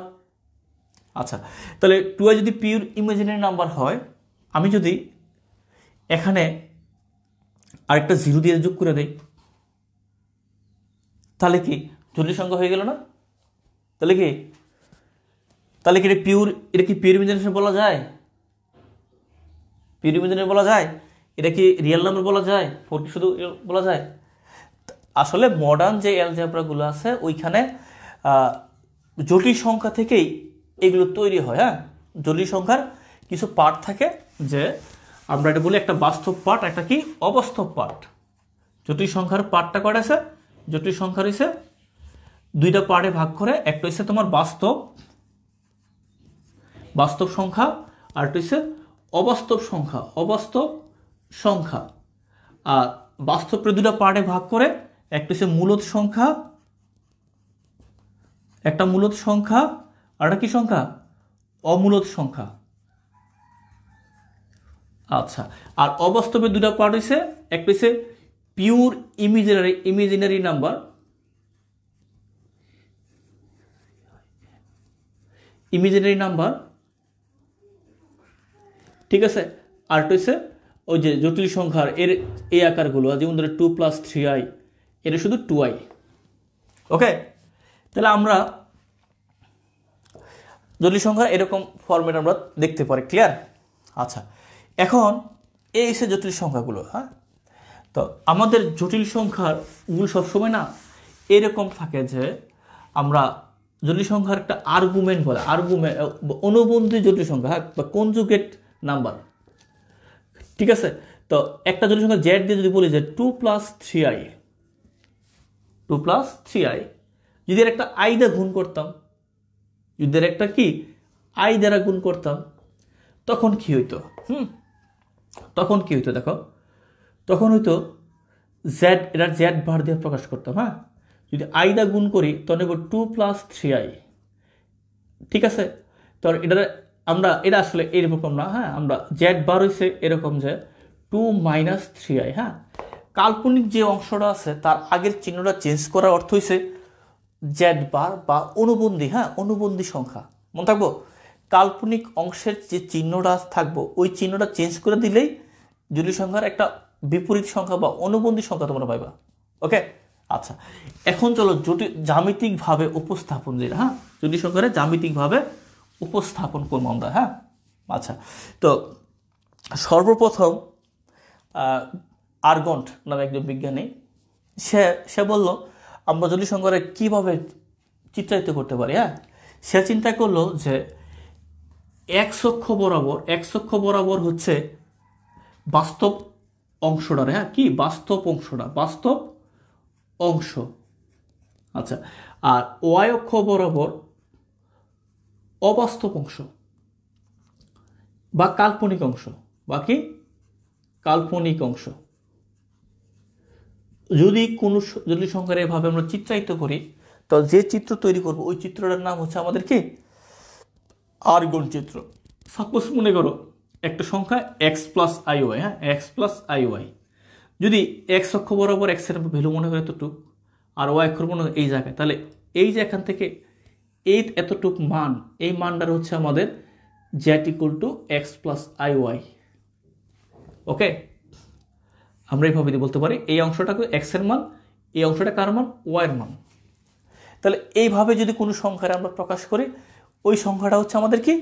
আচ্ছা, তাহলে 2i যদি পিওর ইমাজিনারি নাম্বার হয়, আমি যদি এখানে আরেকটা 0 দিয়ে যোগ করে দেই, তাহলে কি জটিল সংখ্যা হয়ে গেল না? তাহলে কি এটা কি পিওর ইমাজিনারি বলা যায়, পিওর ইমাজিনারি বলা যায়, এটা কি রিয়েল নাম্বার বলা যায়, 4 কি শুধু বলা যায়? আসলে মডার্ন যে অ্যালজেব্রাগুলো আছে ওইখানে জটিল সংখ্যা থেকেই এগুলো তৈরি হয়। হ্যাঁ, জটিল সংখ্যার কিছু পার্ট থাকে, যে আমরা এটা বলি একটা বাস্তব পার্ট, একটা কি অবাস্তব পার্ট। জটিল সংখ্যার পার্টটা কয়টা আছে, জটিল সংখ্যার হচ্ছে 2টা পার্টে ভাগ করে, একটা হচ্ছে তোমার বাস্তব সংখ্যা, আর একটা হচ্ছে অবাস্তব সংখ্যা। আর বাস্তবকে 2টা পার্টে ভাগ করে, একটা হচ্ছে মূলদ সংখ্যা, একটা মূলদ সংখ্যা, আর একটা কি সংখ্যা, অমূলদ সংখ্যা। আচ্ছা, আর অবাস্তবের 2টা পার্ট হচ্ছে, একটা হচ্ছে পিওর ইমাজিনারি নাম্বার, ঠিক আছে, আর একটা হচ্ছে ওই যে জটিল সংখ্যার এর এই আকারগুলো, যেমন ধরো 2 প্লাস 3i, এটা শুধু 2i। ওকে, তাহলে আমরা জটিল সংখ্যা এরকম ফরম্যাট আমরা দেখতে পারি, ক্লিয়ার? আচ্ছা, এখন এই এসে জটিল সংখ্যাগুলো, হ্যাঁ, তো আমাদের জটিল সংখ্যার মূল সবসময় না এরকম থাকে যে আমরা জটিল সংখ্যার একটা আর্গুমেন্ট বলে, অনুবন্ধী জটিল সংখ্যা, হ্যাঁ, বা কনজুগেট নাম্বার, ঠিক আছে। তো একটা জটিল সংখ্যা জেড দিয়ে যদি বলি যে 2 প্লাস 3i, যদি এর একটা আই দ্বারা গুণ করতাম, তখন কি হইতো, দেখো, তখন হইতো জেড, এটা জেড বার দিয়ে প্রকাশ করতাম। হ্যাঁ, যদি আই দ্বারা গুণ করি তখন 2 প্লাস 3i, ঠিক আছে। তো এটা আসলে এরকম না, হ্যাঁ, আমরা জেড বার হয়েছে এরকম যে 2 - 3i, হ্যাঁ। কাল্পনিক যে অংশটা আছে তার আগের চিহ্নটা চেঞ্জ করার অর্থ হয়েছে জেড বার বা অনুবন্ধী, হ্যাঁ, অনুবন্ধী সংখ্যা মনে থাকবো। কাল্পনিক অংশের যে চিহ্নটা থাকবো ওই চিহ্নটা চেঞ্জ করে দিলেই জটিল সংখ্যার একটা বিপরীত সংখ্যা বা অনুবন্ধী সংখ্যা তোমরা পাইবা। ওকে, আচ্ছা, এখন চলো জ্যামিতিকভাবে উপস্থাপন যেটা, হ্যাঁ, জটিল সংখ্যারে জ্যামিতিকভাবে উপস্থাপন করবো আমরা, হ্যাঁ। আচ্ছা, তো সর্বপ্রথম আর্গন্ট নামে একজন বিজ্ঞানী সে বলল আমরা জটিল সংখ্যারে কীভাবে চিত্রায়িত করতে পারি, হ্যাঁ। সে চিন্তা করলো যে এক্স অক্ষ বরাবর হচ্ছে বাস্তব অংশটা, হ্যাঁ, কি বাস্তব অংশ। আচ্ছা, আর ওয়াই অক্ষ বরাবর অবাস্তব অংশ বা কাল্পনিক অংশ, বাকি কাল্পনিক অংশ। যদি কোনো জটিল সংখ্যার এভাবে আমরা চিত্রায়িত করি তো যে চিত্র তৈরি করব ওই চিত্রটার নাম হচ্ছে আমাদের কি আর্গন চিত্র। সাপোজ মনে করো একটা সংখ্যা x+iy, হ্যাঁ, x+iy, যদি এক্স অক্ষ বরাবর এক্স এর ভ্যালু মনে করে এতটুক আর ওয়াই অক্ষ মনে হয় এই জায়গায়, তাহলে এই যে এখান থেকে এই এতটুক মান, এই মানটার হচ্ছে আমাদের z = x+iy। ওকে, আমরা এইভাবে বলতে পারি এই অংশটাকে এক্স এর মান, এই অংশটা কার মান, ওয়াই এর মান। তাহলে এইভাবে যদি কোনো সংখ্যার আমরা প্রকাশ করি ওই সংখ্যাটা হচ্ছে আমাদের কি,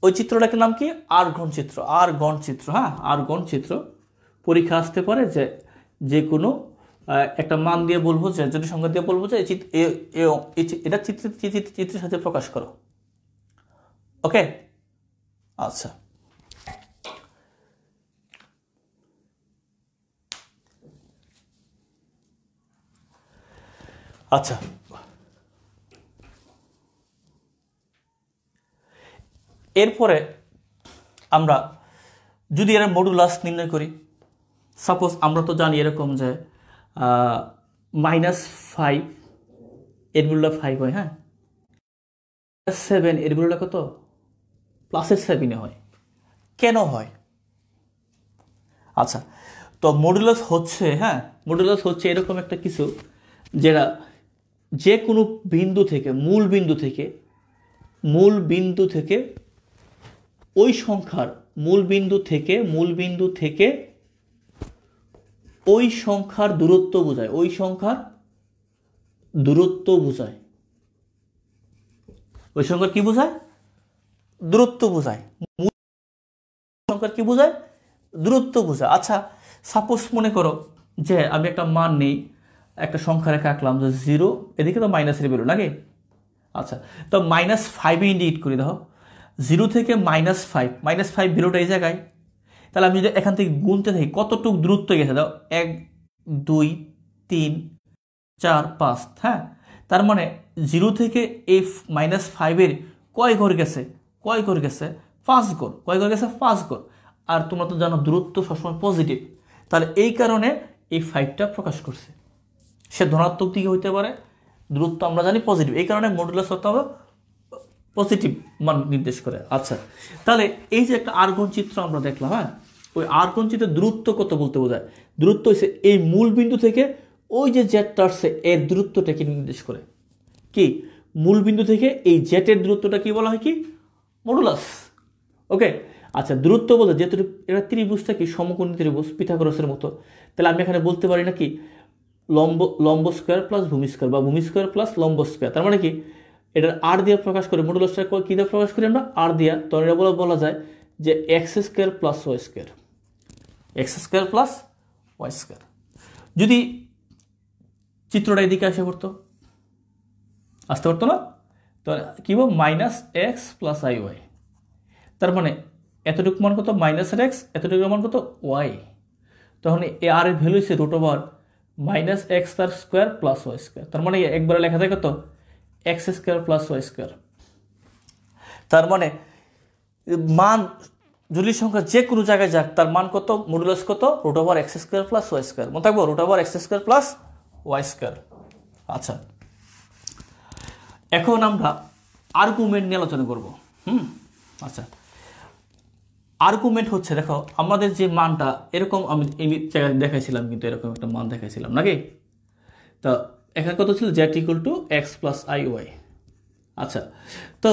ওই চিত্রটাকে নাম কি আর্গন চিত্র, হ্যাঁ, আর্গন চিত্র। পরীক্ষা আসতে পারে যে যে কোনো একটা মান দিয়ে বলবো যে জটিল সংখ্যা দিয়ে বলবো যে এটা চিত্রের সাথে প্রকাশ করো। ওকে, আচ্ছা, আচ্ছা, এরপরে আমরা যদি এর মডুলাস নির্ণয় করি, সাপোজ আমরা তো জানি এরকম যে -5 এর মূল্য 5 হয়, হ্যাঁ, 7 এর মূল্য কত, +7 হয়। কেন হয়? আচ্ছা, তো মডুলাস হচ্ছে, হ্যাঁ, মডুলাস হচ্ছে এরকম একটা কিছু যেটা যে কোনো বিন্দু থেকে মূল বিন্দু থেকে ওই সংখ্যার মূল বিন্দু থেকে ওই সংখ্যার দূরত্ব বোঝায়, ওই সংখ্যার কি বোঝায়, দূরত্ব বোঝায়, মূল সংখ্যার কি বোঝায়, দূরত্ব বোঝায়। আচ্ছা, সাপোজ মনে করো যে আমি একটা মান নেই, একটা সংখ্যা রেখে আঁকলাম যে 0, এদিকে তো মাইনাসের বেরো নাকি। আচ্ছা, তো -5 ইন্ডিকেট করে দাও, 0 থেকে -5 বেরোটা এই জায়গায়। তাহলে আমি যদি এখান থেকে গুনতে থাকি কতটুকু দূরত্ব গেছে, দাও 1 2 3 4 5, হ্যাঁ, তার মানে 0 থেকে এই -5 কয় ঘর গেছে, 5 ঘর। কয় ঘর গেছে, 5 ঘর। আর তোমরা তো জানো দূরত্ব সবসময় পজিটিভ, তাহলে এই কারণে এই 5টা প্রকাশ করছে। সে ধনাত্মক দিকে হইতে পারে, দূরত্ব আমরা জানি পজিটিভ, এই কারণে মডুলাস হতে হবে পজিটিভ মান নির্দেশ করে। আচ্ছা, তাহলে এই যে একটা আর্গন চিত্র আমরা দেখলাম, হ্যাঁ, ওই আর্গন চিত্রের দূরত্ব কত বলতে বোঝায়, দূরত্ব হচ্ছে এই মূল বিন্দু থেকে ওই যে জেটটা আসছে এর দূরত্বটাকে নির্দেশ করে। কি, মূল বিন্দু থেকে এই জেটের দূরত্বটা কি বলা হয়, কি মডুলাস। ওকে, আচ্ছা, দূরত্ব বলতে যেহেতু এটা ত্রিভুজটা কি সমকোণী ত্রিভুজ পিথাগোরাসের মতো, তাহলে আমি এখানে বলতে পারি না কি লম্ব স্কোয়ার প্লাস ভূমি স্কোয়ার বা ভূমি স্কোয়ার প্লাস লম্ব স্কোয়ার। তার মানে কি এটার আর দিয়ে প্রকাশ করে, মডুলাসটা কি দিয়ে প্রকাশ করি আমরা, আর দিয়া। তো এটা বলা যায় যে x² + y²। যদি চিত্রটা এদিকে আসতে পারতো না, তো কি বল -x + iy। তার মানে এতটুকু মান কত, -x, এতটুকু মান কত, y। তখন এ আর এর ভ্যালু হচ্ছে √(-x² + y²)। তার মানে একবারে লেখা যায় কত, x² + y²। তার মানে মান জটিল সংখ্যা যে কোনো জায়গায় যাক তার মান কত, মডুলাস কত, √(x² + y²)। মনে থাকবো √(x² + y²)। আচ্ছা, এখন আমরা আর্গুমেন্ট নিয়ে আলোচনা করব। আচ্ছা, আর্গুমেন্ট হচ্ছে, দেখো আমাদের যে মানটা এরকম, আমি এই জায়গায় দেখাইছিলাম, কিন্তু এরকম একটা মান দেখাইছিলাম নাকি? তো এখানে কত ছিল? Z equal to X plus I Y. আচ্ছা, তো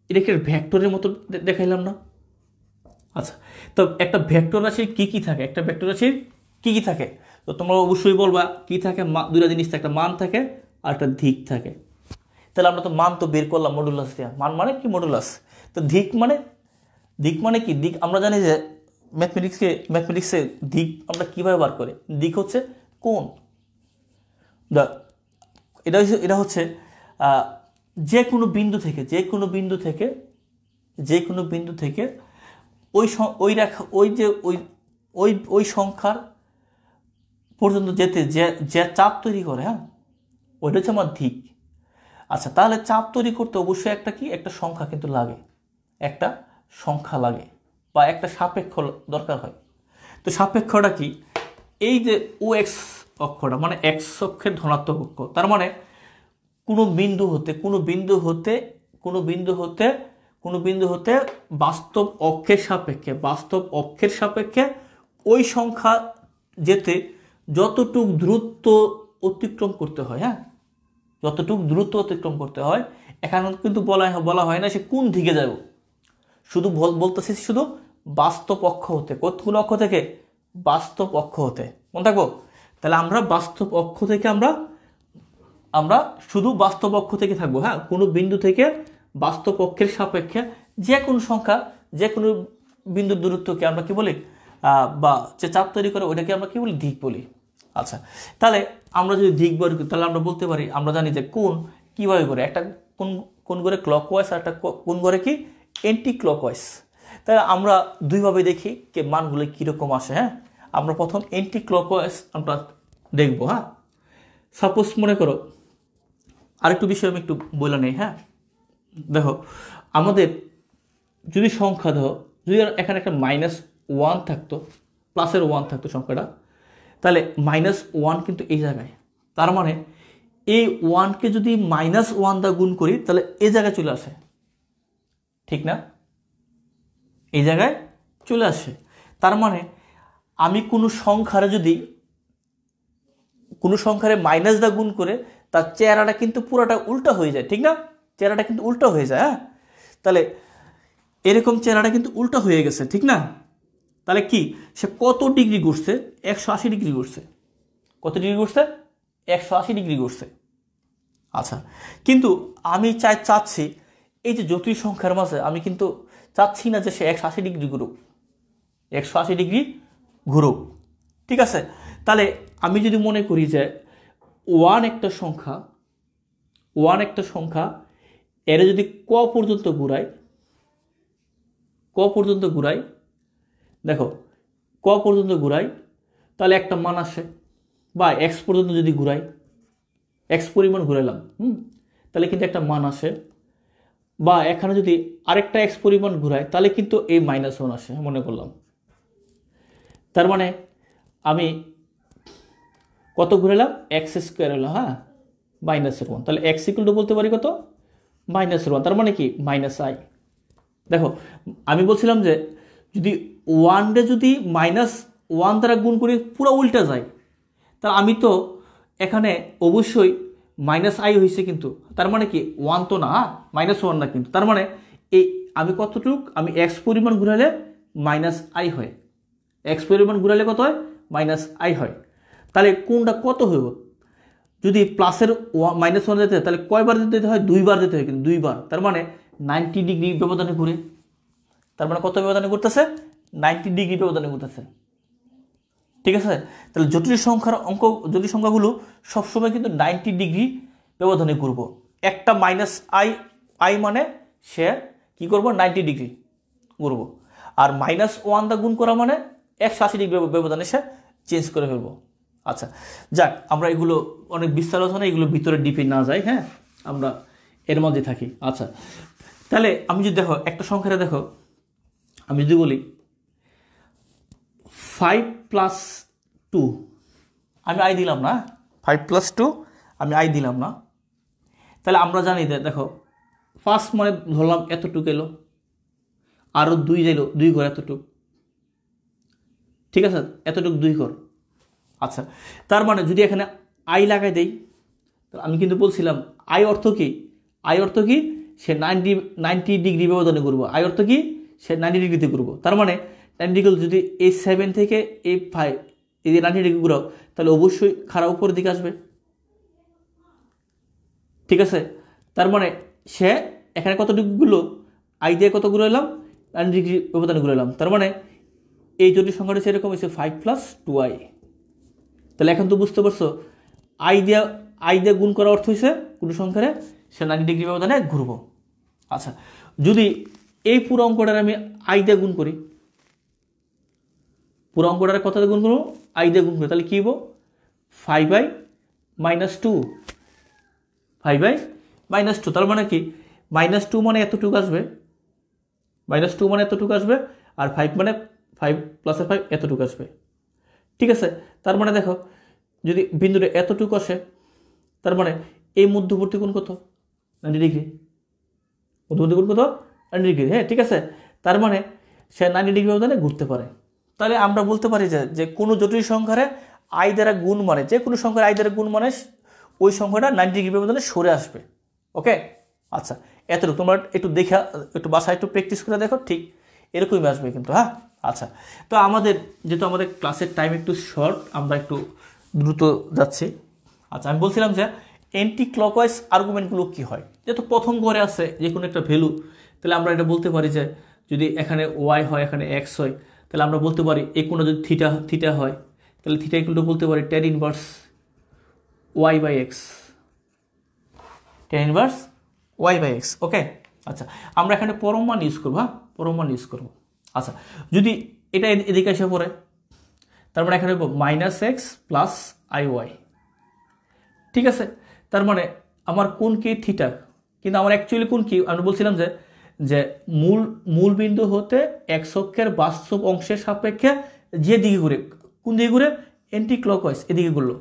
এটাকে ভেক্টরের মতো দেখাইলাম না? আচ্ছা, তো একটা ভেক্টর রাশির কি কি থাকে? একটা ভেক্টর রাশির কি কি থাকে? তো তোমরা অবশ্যই বলবা কি থাকে? দুইটা জিনিস থাকে, একটা মান থাকে আর একটা দিক থাকে। তাহলে আমরা তো মান তো বের করলাম মডুলাস দিয়ে। মান মানে কি? মডুলাস। তো দিক মানে কি? দিক আমরা জানি যে ম্যাথমেটিক্সে দিক আমরা কিভাবে বার করি? দিক হচ্ছে কোণ। এটা হচ্ছে যে কোনো বিন্দু থেকে ওই সংখ্যার পর্যন্ত যেতে যে চাপ তৈরি করে, হ্যাঁ, ওইটা হচ্ছে আমার দিক। আচ্ছা, তাহলে চাপ তৈরি করতে অবশ্যই একটা সংখ্যা কিন্তু লাগে, একটা সংখ্যা লাগে, বা একটা সাপেক্ষ দরকার হয়। তো সাপেক্ষটা কি? এই যে ও এক্স অক্ষটা মানে এক্স অক্ষের ধনাত্মক অক্ষ, তার মানে কোনো বিন্দু হতে বাস্তব অক্ষের সাপেক্ষে ওই সংখ্যা যেতে যতটুক দূরত্ব অতিক্রম করতে হয়, হ্যাঁ, যতটুকু দূরত্ব অতিক্রম করতে হয়। এখানে কিন্তু বলা হয় না সে কোন দিকে যাবে, শুধু বলতেছি শুধু বাস্তব অক্ষ হতে। কোন অক্ষ থেকে? বাস্তব অক্ষ হতে, মনে থাকবো। তাহলে আমরা বাস্তব অক্ষ থেকে আমরা শুধু বাস্তব অক্ষ থেকে থাকবো, হ্যাঁ। কোনো বিন্দু থেকে বাস্তব অক্ষের সাপেক্ষে যে কোনো সংখ্যা, যে কোনো বিন্দুর দূরত্বকে আমরা কি বলি? বা যে চাপ তৈরি করে ওইটাকে আমরা কি বলি? দিক বলি। আচ্ছা, তাহলে আমরা যদি দিক বের করি তাহলে আমরা বলতে পারি, আমরা জানি যে কোণ কিভাবে করে, একটা কোণ করে ক্লকওয়াইজ আর একটা কোণ করে কি অ্যান্টি ক্লকওয়াইজ। তাহলে আমরা দুইভাবে দেখি যে মানগুলো কীরকম আসে, হ্যাঁ। আমরা প্রথম অ্যান্টি ক্লকওয়াইজ আমরা দেখবো, হ্যাঁ। সাপোজ মনে করো, আরেকটু বিষয় আমি একটু বলে নেই, হ্যাঁ। দেখো আমাদের যদি সংখ্যা, যদি এখানে একটা -1 থাকতো, +1 থাকতো সংখ্যাটা, তাহলে -1 কিন্তু এই জায়গায়, তার মানে এই 1কে যদি -1 দ্বারা গুণ করি তাহলে এই জায়গায় চলে আসে, ঠিক না? এই জায়গায় চলে আসে। তার মানে আমি কোনো সংখ্যারে মাইনাস দ্বারা গুণ করে তার চেহারাটা কিন্তু পুরোটা উল্টা হয়ে যায়, ঠিক না? চেহারাটা কিন্তু উল্টা হয়ে যায়, হ্যাঁ। তাহলে এরকম চেহারাটা কিন্তু উল্টা হয়ে গেছে, ঠিক না? তাহলে কি সে কত ডিগ্রি ঘুরছে? 180 ডিগ্রি ঘুরছে। কত ডিগ্রি ঘুরছে? 180 ডিগ্রি ঘুরছে। আচ্ছা, কিন্তু আমি চাচ্ছি এই যে জটিল সংখ্যার মাঝে আমি কিন্তু চাচ্ছি না যে সে 180 ডিগ্রি ঘুরুক, 180 ডিগ্রি ঘুরুক, ঠিক আছে? তাহলে আমি যদি মনে করি যে 1 একটা সংখ্যা এর যদি ক পর্যন্ত ঘুরাই, দেখো ক পর্যন্ত ঘুরাই তাহলে একটা মান আসে, বা এক্স পর্যন্ত যদি ঘুরাই, এক্স পরিমাণ ঘুরাইলাম, তাহলে কিন্তু একটা মান আসে, বা এখানে যদি আরেকটা এক্স পরিমাণ ঘুরাই তাহলে কিন্তু এই -1 আসে, মনে করলাম। তার মানে আমি কত ঘুরাইলাম? x² হলো, হ্যাঁ, -1। তাহলে x = বলতে পারি কত? -1। তার মানে কি? -i। দেখো আমি বলছিলাম যে যদি 1 যদি -1 দ্বারা গুণ করি পুরো উল্টা যায়, তাহলে আমি তো এখানে অবশ্যই -i হয়েছে, কিন্তু তার মানে কি 1 তো না, -1 না কিন্তু। তার মানে এই আমি কতটুক, আমি x পরিমাণ ঘুরালে -i হয়, x পরিমাণ ঘুরালে কত হয়? -i হয়। তাহলে কোনটা কত হইব? যদি প্লাসের -1 যেতে হয় তাহলে কয়বার যেতে হয়? 2বার যেতে হয়, কিন্তু 2বার। তার মানে 90 ডিগ্রি ব্যবধানে ঘুরে। তার মানে কত ব্যবধানে ঘুরতেছে? 90 ডিগ্রি ব্যবধানে ঘুরতেছে, ঠিক আছে? তাহলে জটিল সংখ্যাগুলো সবসময় কিন্তু 90 ডিগ্রি ব্যবধানে ঘুরব। একটা -i মানে সে কি করব? 90 ডিগ্রি ঘুরব। আর -1 দা গুণ করা মানে 180 ডিগ্রি ব্যবধানে সে চেঞ্জ করে ফেলবো। আচ্ছা, যাক, আমরা এগুলো অনেক বিস্তার আলোচনা, এগুলো ভিতরে ডিপে না যাই, হ্যাঁ, আমরা এর মধ্যে থাকি। আচ্ছা, তাহলে আমি যদি দেখো একটা সংখ্যাটা, দেখো আমি যদি বলি 5 + 2, আমি i দিলাম না, 5 + 2 আমি i দিলাম না। তাহলে আমরা জানি যে দেখো ফার্স্ট মানে ধরলাম এতটুকু এলো, আরও 2 যাইলো, 2 ঘর এতটুকু, ঠিক আছে, এতটুকু 2 ঘর। আচ্ছা, তার মানে যদি এখানে আই লাগাই দেই, আমি কিন্তু বলছিলাম আই অর্থ কি, আই অর্থ কি সে 90 ডিগ্রি ব্যবধানে ঘুরবো, আই অর্থ কি সে 90 ডিগ্রিতে ঘুরবো। তার মানে 90 ডিগ্রি যদি এই 7 থেকে এই 5 এই যে 90 ডিগ্রি ঘুরাও, তাহলে অবশ্যই খাড়া উপরের দিকে আসবে, ঠিক আছে। তার মানে সে এখানে কতটুকু ঘুরলো, আই দিয়ে কত ঘুরাইলাম, 90 ডিগ্রি ব্যবধানে ঘুরাইলাম। তার মানে এই জটিল সংখ্যাটা সেরকম হচ্ছে 5 + 2i। তাহলে এখন তো বুঝতে পারছো আই দিয়ে গুণ করার অর্থ হয়েছে কোনো সংখ্যারে সে 90 ডিগ্রি ব্যবধানে ঘুরবো। আচ্ছা, যদি এই পুরো অঙ্কটার আমি আই দিয়ে গুণ করি, পুরো অঙ্কটার কত দিয়ে গুণ করবো, আই দিয়ে গুণ করি, তাহলে কী হবো 5i - 2, 5i - 2। তার মানে কি -2 মানে এতটুকু আসবে, -2 মানে এতটুকু আসবে, আর 5 মানে 5 + 5 এতটুকু আসবে, ঠিক আছে। তার মানে দেখো যদি বিন্দুটা এতটুকু আসে, তার মানে এই মধ্যবর্তী কোণ কত, 90 ডিগ্রি, মধ্যবর্তী কোণ কত, 90 ডিগ্রি, হ্যাঁ ঠিক আছে। তার মানে সে 90 ডিগ্রি ব্যবধানে ঘুরতে পারে। তাহলে আমরা বলতে পারি যে কোনো জটিল সংখ্যারে আই দ্বারা গুণ মানে, যে কোনো সংখ্যার আই দ্বারা গুণ মানে ওই সংখ্যাটা 90 ডিগ্রি ব্যবধানে সরে আসবে। ওকে, আচ্ছা এতটুকু তোমরা একটু দেখা, একটু বাসায় একটু প্র্যাকটিস করে দেখো, ঠিক এরকমই আসবে কিন্তু, হ্যাঁ। আচ্ছা, তো যেহেতু আমাদের ক্লাসের টাইম একটু শর্ট, আমরা একটু দ্রুত যাচ্ছি। আচ্ছা, আমি বলছিলাম যে অ্যান্টি ক্লকওয়াইজ আর্গুমেন্টগুলো কী হয়, যেহেতু প্রথম ঘরে আছে যে কোনো একটা ভ্যালু, তাহলে আমরা এটা বলতে পারি যে যদি এখানে ওয়াই হয়, এখানে এক্স হয়, তাহলে আমরা বলতে পারি এই কোনো যদি থিটা হয়, তাহলে থিটা ইকুয়াল টু বলতে পারি tan inverse y/x, tan inverse y/x। ওকে, আচ্ছা আমরা এখানে পরম মান ইউজ করবো, হ্যাঁ পরম মান ইউজ করবো। আচ্ছা, যদি এটা এদিকে এসে পড়ে, তার মানে এখানে -x + iy, ঠিক আছে। তার মানে আমার কোণ কি থিটা, কিন্তু আমার অ্যাকচুয়ালি কোণ কি, আমি বলছিলাম যে মূল বিন্দু হতে x অক্ষের বাস্তব অংশের সাপেক্ষে যে দিকে ঘুরে, কোন দিকে ঘুরে, অ্যান্টি ক্লকওয়াইজ এদিকে ঘুরলো।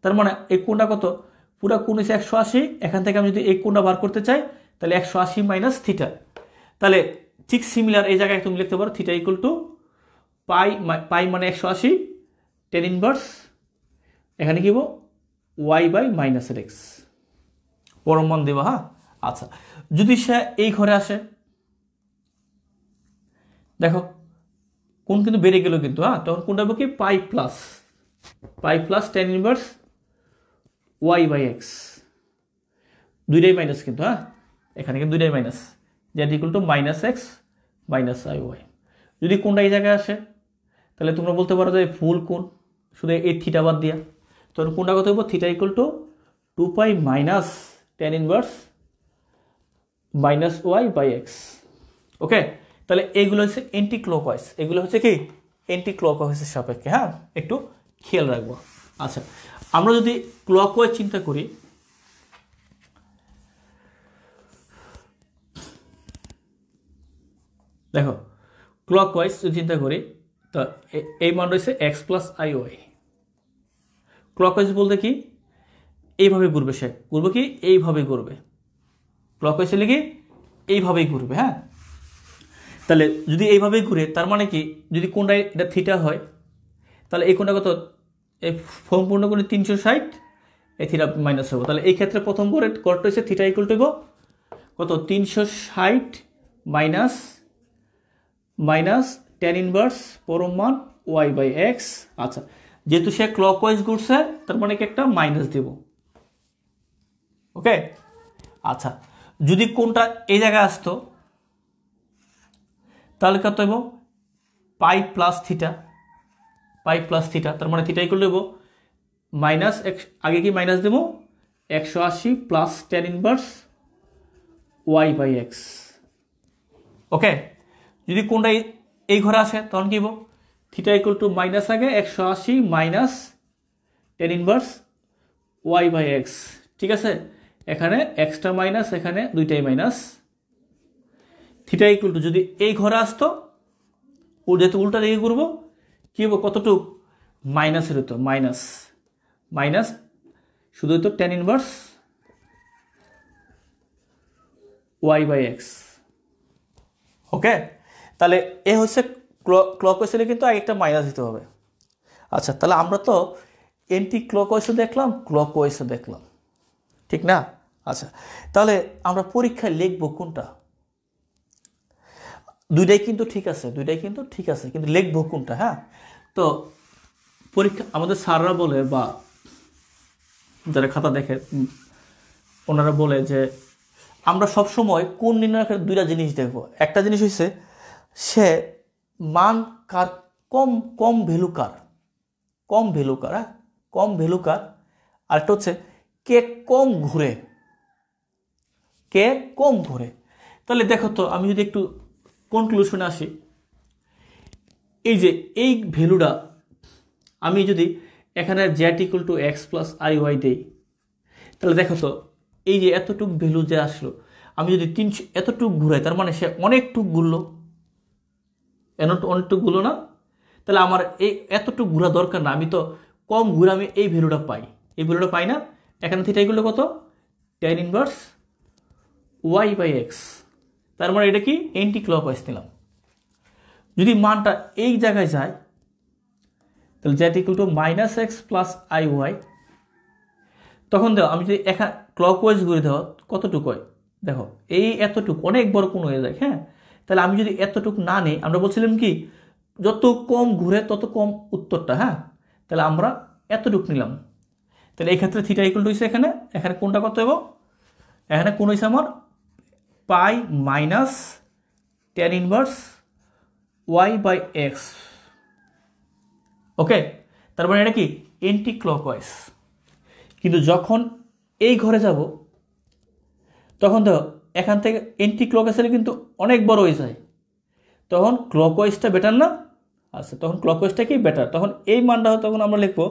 তার মানে এই কোণটা কত, পুরো কোণ হচ্ছে 180, এখান থেকে আমি যদি এই কোণটা বার করতে চাই তাহলে 180 - থিটা। তাহলে ঠিক সিমিলার এই জায়গায় তুমি লিখতে পারো থিটা ইকুয়াল টু পাই মানে 180 tan ইনভার্স, এখানে কি হবো y/-x, পরম মান দেবা, হ্যাঁ। আচ্ছা, যদি সে এই ঘরে আসে, দেখো কোণ কিন্তু বেড়ে গেল কিন্তু, হ্যাঁ, তখন কোণটা হবে কি পাই প্লাস tan ইনভার্স y/x, দুইটাই মাইনাস কিন্তু, হ্যাঁ এখানে কিন্তু দুইটাই মাইনাস, যেটা ইকুয়াল টু -x - iy। যদি কোণটা এই জায়গায় আসে, তাহলে তোমরা বলতে পারো যে ফুল কোণ শুধু এই থিটা বাদ দিয়া, তখন কোণটা কত হবো, theta equal to 2π - tan inverse -y/x। Okay, তাহলে এইগুলো হচ্ছে অ্যান্টি ক্লকওয়াইজ, এগুলো হচ্ছে কি অ্যান্টি ক্লকওয়াইজের সাপেক্ষে, হ্যাঁ একটু খেয়াল রাখবো। আচ্ছা, আমরা যদি ক্লকওয়াইজ চিন্তা করি, দেখো ক্লকওয়াইজ যদি চিন্তা করি, তো এই মান রয়েছে x + iy। ক্লকওয়াইজ বলতে কি এইভাবে ঘুরবে, সে ঘুরবে কি এইভাবে ঘুরবে, ক্লকওয়াইজ হলে কি এইভাবেই ঘুরবে, হ্যাঁ। তাহলে যদি এইভাবেই ঘুরে, তার মানে কি যদি কোণটা এটা থিটা হয়, তাহলে এই কোণটা কত, এই সম্পূর্ণ কোণে 360, এই থিটা মাইনাস হবে। তাহলে এই ক্ষেত্রে প্রথম করতে হচ্ছে থিটা ইকুয়াল টু কত, 360 মাইনাস tan ইনভার্স পরম মান y/x। আচ্ছা, যেহেতু সে ক্লকওয়াইজ ঘুরছে, তার মানে কি একটা মাইনাস দেব। ওকে, আচ্ছা যদি কোণটা এই জায়গায় আসতো, তাহলে কত হইব পাই প্লাস থিটা, তার মানে থিটা ইকুয়াল টু মাইনাস, আগে কি মাইনাস দেবো 180 প্লাস tan ইনভার্স y/x। ওকে, যদি কোণটা এই ঘরে আসে, তখন কি হবো থিটা ইকুয়াল টু মাইনাস, আগে 180 মাইনাস tan ইনভার্স y/x, ঠিক আছে। এখানে এক্সট্রা মাইনাস, এখানে দুইটাই মাইনাস। থিটা ইকুয়াল টু যদি এই ঘরে আসতো, ও যেহেতু উল্টা দিকে ঘুরবো, কি হবো কতটুক মাইনাসের হতো, শুধু হতো tan ইনভার্স y/x। ওকে, তাহলে এ হচ্ছে ক্লকওয়াইজ হলে কিন্তু আরেকটা মাইনাস দিতে হবে। আচ্ছা, তাহলে আমরা তো এন্টি ক্লকওয়াইজও দেখলাম, ক্লকওয়াইজও দেখলাম, ঠিক না? আচ্ছা, তাহলে আমরা পরীক্ষায় লিখবো কোনটা? দুইটাই কিন্তু ঠিক আছে, কিন্তু লিখবো কোনটা? হ্যাঁ, তো পরীক্ষা আমাদের স্যাররা বলে বা যারা খাতা দেখে ওনারা বলে যে আমরা সবসময় কোন নির্ণয়কের দুইটা জিনিস দেখব। একটা জিনিস হচ্ছে সে মান কার কম কম ভ্যালু কার, হ্যাঁ, কম ভ্যালু কার। আরেকটা হচ্ছে কে কম ঘুরে, তাহলে দেখো তো, আমি যদি একটু কনক্লুশনে আসি, এই যে এই ভ্যালুটা আমি যদি এখানে z = x + iy দেই, তাহলে দেখো তো এই যে এতটুক ভ্যালু যে আসলো, আমি যদি 300 এতটুক ঘুরাই, তার মানে সে অনেকটুক ঘুরলো, অনেকটুক ঘুরলো না? তাহলে আমার এই এতটুক ঘোরা দরকার না, আমি তো কম ঘুরে আমি এই ভ্যালুটা পাই, না? এখানে থিটা = কত? tan inverse y/x। তার মানে এটা কি এন্টি ক্লকওয়াইজ নিলাম। যদি মানটা এই জায়গায় যায়, তাহলে z = -x + iy, তখন দেখো আমি যদি এখানে ক্লকওয়াইজ ঘুরে দেওয়া কতটুকু হয়, দেখো এই এতটুকু অনেক বড় কোণ হয়ে যায়। হ্যাঁ, তাহলে আমি যদি এতটুকু না নেই, আমরা বলছিলাম কি যত কম ঘুরে তত কম উত্তরটা। হ্যাঁ, তাহলে আমরা এতটুকু নিলাম। তাহলে এই ক্ষেত্রে থিটা = হয়েছে এখানে কোণটা কত হবে? এখানে কোণ হয়েছে আমার পাই মাইনাস tan ইনভার্স y/x। ওকে, তার মানে এটা কি এন্টি ক্লকওয়াইজ। কিন্তু যখন এই ঘরে যাব, তখন দেখো এখান থেকে এন্টি ক্লকওয়াইজ কিন্তু অনেক বড় হয়ে যায়, তখন ক্লকওয়াইজটা বেটার না? আচ্ছা, তখন ক্লকওয়াইজটা কি বেটার? তখন এই মানটা তখন আমরা লিখবো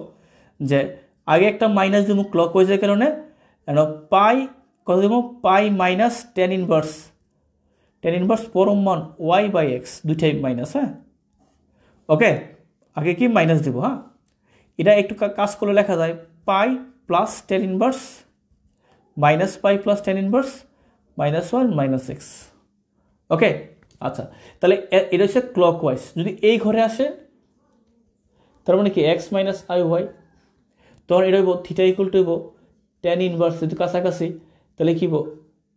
যে আগে একটা মাইনাস দিব ক্লকওয়াইজের কারণে, পাই কত দেবো? পাই মাইনাস tan ইনভার্স পরম মান y/x, দুইটাই মাইনাস। হ্যাঁ, ওকে, আগে কি মাইনাস দিব। হ্যাঁ, এটা একটু কাজ করলে লেখা যায় পাই প্লাস tan ইনভার্স মাইনাস পাই প্লাস tan ইনভার্স -1 - x। ওকে, আচ্ছা, তাহলে এটা হচ্ছে ক্লকওয়াইজ। যদি এই ঘরে আসে, তার মানে কি x - iy, তখন এটা হইব থিটা = tan ইনভার্স, যদি কাছাকাছি তাহলে কি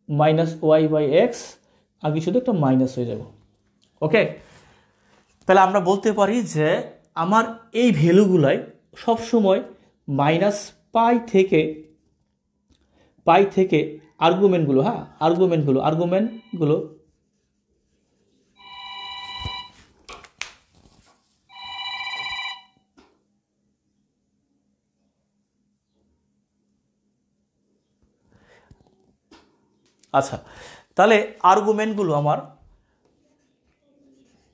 -y/x, আগে শুধু একটা মাইনাস হয়ে যাব। ওকে, তাহলে আমরা বলতে পারি যে আমার এই ভ্যালুগুলাই সবসময় -পাই থেকে আর্গুমেন্টগুলো, হ্যাঁ আর্গুমেন্টগুলো আচ্ছা, তাহলে আর্গুমেন্টগুলো আমার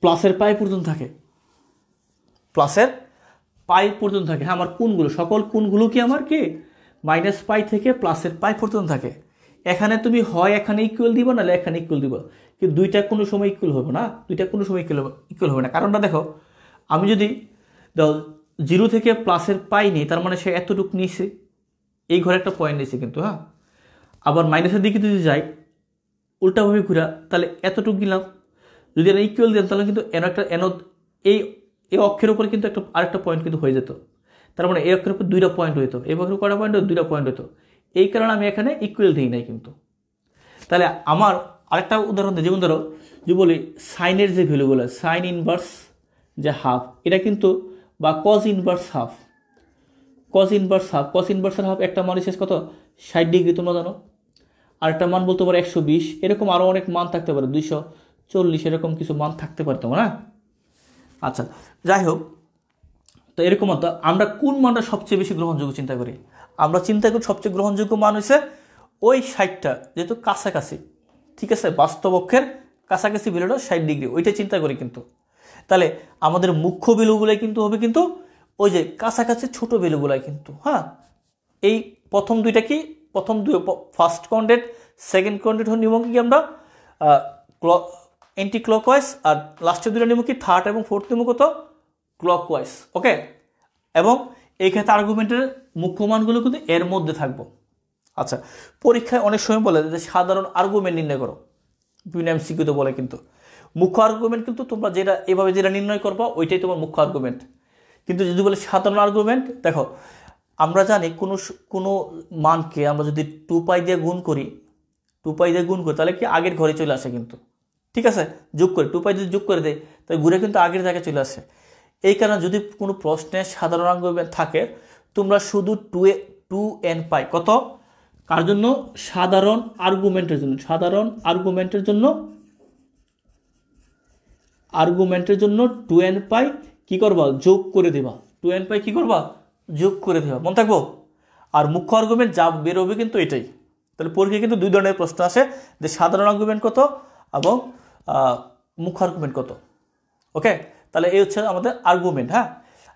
প্লাসের পাই পর্যন্ত থাকে, হ্যাঁ, আমার কোণগুলো, সকল কোণগুলো কি আমার কি -পাই থেকে +পাই পর্যন্ত থাকে। এখানে তুমি হয় এখানে ইকুয়াল দিবা, নাহলে এখানে ইকুয়াল দিবা, কিন্তু দুইটা কোনো সময় ইকুয়াল হবে না, ইকুয়াল হবে না। কারণটা দেখো, আমি যদি 0 থেকে +পাই নিই, তার মানে সে এতটুকু নিয়েছে, এই ঘরে একটা পয়েন্ট নিয়েছে কিন্তু। হ্যাঁ, আবার মাইনাসের দিকে যদি যাই উল্টাভাবে ঘুরা, তাহলে এতটুকু নিলাম। যদি এটা ইকুয়াল দিলাম, তাহলে কিন্তু এই অক্ষের উপরে কিন্তু আরেকটা পয়েন্ট কিন্তু হয়ে যেত। তার মানে এই অক্ষের উপর দুইটা পয়েন্ট হইতো, এই অক্ষের কয়টা পয়েন্ট? দুইটা পয়েন্ট হইতো। এই কারণে আমি এখানে ইকুয়াল দিই নাই কিন্তু। তাহলে আমার আরেকটা উদাহরণ দিই, যেমন ধরো যে বলি সাইনের যে ভ্যালুগুলো, সাইন ইনভার্স যে হাফ, এটা কিন্তু, বা কজ ইনভার্স হাফ, হাফ একটা মান শেষ কত 60 ডিগ্রি, তোমরা জানো। আরেকটা মান বলতে পারো 120, এরকম আরও অনেক মান থাকতে পারে, 240, এরকম কিছু মান থাকতে পারে তোমার। হ্যাঁ, আচ্ছা, যাই হোক, তো এরকম তো আমরা কোন মানটা সবচেয়ে বেশি গ্রহণযোগ্য চিন্তা করি? আমরা চিন্তা করি সবচেয়ে গ্রহণযোগ্য মান হচ্ছে ওই 60টা, যেহেতু কাছাকাছি, ঠিক আছে, বাস্তব অক্ষের কাছাকাছি ভ্যালুটা 60 ডিগ্রি, ওইটা চিন্তা করি কিন্তু। তাহলে আমাদের মুখ্য ভ্যালুগুলাই কিন্তু হবে কিন্তু ওই যে কাছাকাছি ছোট ভ্যালুগুলাই কিন্তু। হ্যাঁ, এই প্রথম দুইটা কি, ফার্স্ট কোয়াড্রেন্ট, সেকেন্ড কোয়াড্রেন্ট নিয়ম কি আমরা এন্টি ক্লকওয়াইজ, আর লাস্টের দুটো নিয়ম কি থার্ড এবং ফোর্থ নিয়ম কত ক্লকওয়াইজ। ওকে, এবং এই ক্ষেত্রে আর্গুমেন্টের মুখ্য মানগুলো কিন্তু এর মধ্যে থাকবো। আচ্ছা, পরীক্ষায় অনেক সময় বলে যে সাধারণ আর্গুমেন্ট নির্ণয় করো, বিভিন্ন এমসিকিউতে বলে। কিন্তু মুখ্য আর্গুমেন্ট কিন্তু তোমরা যেটা এভাবে যেটা নির্ণয় করবা ওইটাই তোমার মুখ্য আর্গুমেন্ট। কিন্তু যদি বলে সাধারণ আর্গুমেন্ট, দেখো আমরা জানি কোনো মানকে আমরা যদি 2π দিয়ে গুণ করি, তাহলে কি আগের ঘরে চলে আসে কিন্তু, ঠিক আছে, যোগ করে 2π যদি যোগ করে দেয় তাহলে ঘুরে কিন্তু আগের জায়গায় চলে আসে। এই কারণে যদি কোনো প্রশ্নে সাধারণ আর্গুমেন্ট থাকে তোমরা শুধু 2n π কত কার জন্য, সাধারণ আর্গুমেন্টের জন্য 2n π কি করবা, যোগ করে দেবা। 2n π কি করবা, যোগ করে দেবা, মনে থাকবো। আর মুখ্য আর্গুমেন্ট যা বেরোবে কিন্তু এটাই। তাহলে পরীক্ষায় কিন্তু দুই ধরনের প্রশ্ন আসে, যে সাধারণ আর্গুমেন্ট কত এবং মুখ্য আর্গুমেন্ট কত। ওকে, তাহলে এই হচ্ছে আমাদের আর্গুমেন্ট। হ্যাঁ,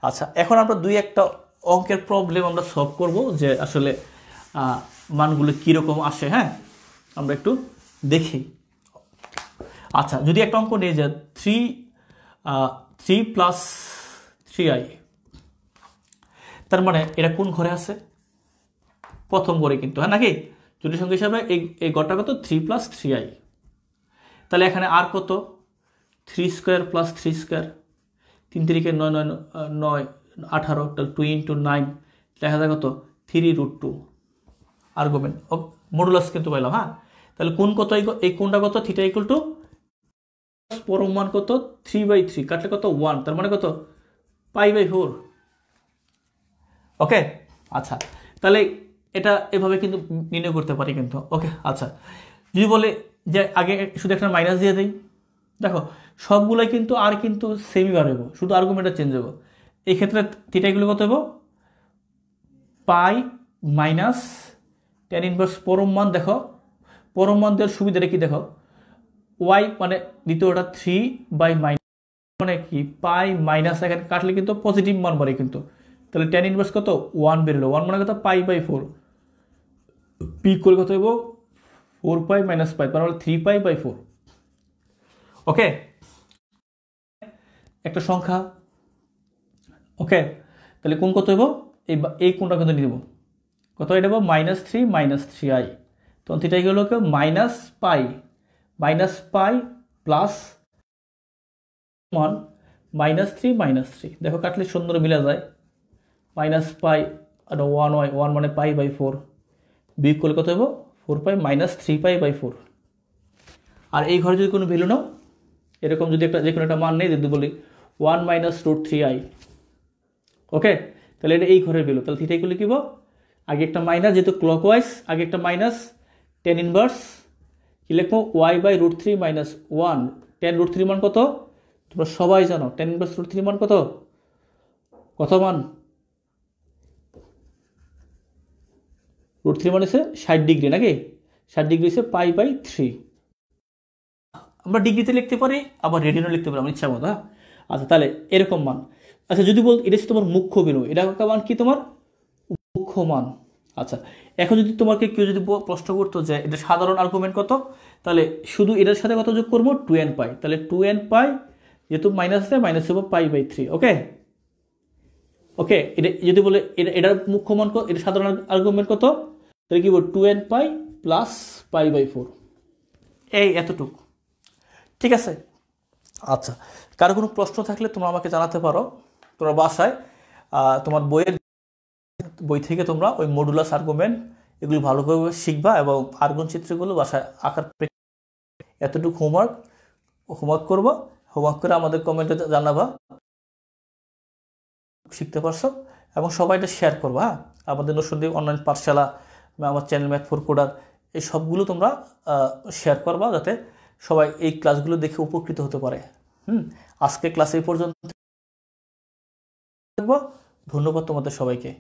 আচ্ছা, এখন আমরা দুই একটা অঙ্কের প্রবলেম আমরা সলভ করব, যে আসলে মানগুলো কীরকম আসে। হ্যাঁ, আমরা একটু দেখি। আচ্ছা, যদি একটা অঙ্ক নিয়ে যায় 3 + 3i, তার মানে এটা কোন ঘরে আছে, প্রথম ঘরে কিন্তু, হ্যাঁ নাকি, জটিল সংখ্যা হিসাবে এই ঘরটা কত, 3 + 3i। তাহলে এখানে আর কত, 3² + 3², 3 × 9 9 9 18, তাহলে 2 × 9 লেখা যায় কত, 3√2 আর্গুমেন্ট মডুলাস কিন্তু পাইলাম। হ্যাঁ, তাহলে কোন কত, এই কোনটা কত, থিটা = পরম মান কত, 3/3 কাটলে কত, 1, তার মানে কত, π/4। ওকে, আচ্ছা, তাহলে এটা এভাবে কিন্তু নির্ণয় করতে পারি কিন্তু। ওকে, আচ্ছা, যদি বলে যে আগে শুধু একটা মাইনাস দিয়ে দেই, দেখো সবগুলাই কিন্তু আর কিন্তু সেমই বাড়বো, শুধু আর্গুমেন্টটা চেঞ্জ হবো। এই ক্ষেত্রে থিটাগুলো কত হবো, π - tan ইনভার্স পরম মান। দেখো পরম মান দেওয়ার সুবিধাটা কি, দেখো y মানে দ্বিতীয়টা 3/- মানে কি, π - এখানে কাটলে কিন্তু পজিটিভ মান বাড়ে কিন্তু। তাহলে tan ইনভার্স কত, 1 বেরোলো, 1 মানে কত, π/4, পি করে কত হইব, 4π - π, তার মানে 3π/4। ওকে, একটা সংখ্যা। ওকে, তাহলে কোন কত হইব, এই কোনটা কিন্তু নিয়ে দেবো, কত এটা হইব, -3 - 3i, তখন থিটা গেল -π প্লাস মান -3 - 3। দেখো কাটলে সুন্দর মিলা যায়, -π আর 1 হয়, 1 মানে π/4, বিয়োগ করলে কত হইব, 4π - 3π/4। আর এই ঘরে যদি কোনো ভ্যালু নাও, এরকম যদি একটা যে কোনো একটা মান নেই, যদি বলি 1 - √3i। ওকে, তাহলে এটা এই ঘরের ভ্যালু, তাহলে থিটা করলে কি হবো, আগে একটা মাইনাস, যেহেতু ক্লকওয়াইজ আগে একটা মাইনাস, tan ইনভার্স কি লিখবো, y/√3 - 1, tan √3 মান কত, তোমরা সবাই জানো, tan ইনভার্স √3 মান কত, মান √3 মান হচ্ছে 60 ডিগ্রি নাকি, 60 ডিগ্রি হচ্ছে π/3। আমরা ডিগ্রিতে লিখতে পারি, আবার রেডিয়ানে লিখতে পারি, আমার ইচ্ছা মতো। হ্যাঁ, আচ্ছা, তাহলে এরকম মান। আচ্ছা, যদি বল এটা হচ্ছে তোমার মুখ্য বিন্দু, এটা মান কি, তোমার মুখ্য মান। আচ্ছা, এখন যদি তোমাকে কেউ যদি প্রশ্ন করতো যে এটা সাধারণ আর্গুমেন্ট কত, তাহলে শুধু এটার সাথে কত যোগ করবো, 2n π। তাহলে 2n π যেহেতু মাইনাস আছে, মাইনাস হবো π/3। ওকে, ওকে, এটা যদি বলে এটার মুখ্য মান, এটা সাধারণ আর্গুমেন্ট কত, তাহলে কি বলবো, 2n π প্লাস π/4, এই এতটুকু। ঠিক আছে, আচ্ছা, কারো কোনো প্রশ্ন থাকলে তোমরা আমাকে জানাতে পারো। তোমরা বাসায় তোমার বই থেকে তোমরা ওই মডুলাস আর্গুমেন্ট এগুলি ভালোভাবে শিখবা, এবং আর্গুন চিত্রগুলো বাসায় আঁকার এতটুকু হোমওয়ার্ক করবো। হোমওয়ার্ক করে আমাদের কমেন্টে জানাবা শিখতে পারছো, এবং সবাই এটা শেয়ার করবা। হ্যাঁ, আমাদের নরসিংদী অনলাইন পাঠশালা, আমার চ্যানেল ম্যাথ ফর কোডার, এই সবগুলো তোমরা শেয়ার করবা, যাতে সবাই এই ক্লাসগুলো দেখে উপকৃত হতে পারে। আজকে ক্লাস এই পর্যন্ত। ধন্যবাদ তোমাদের সবাইকে।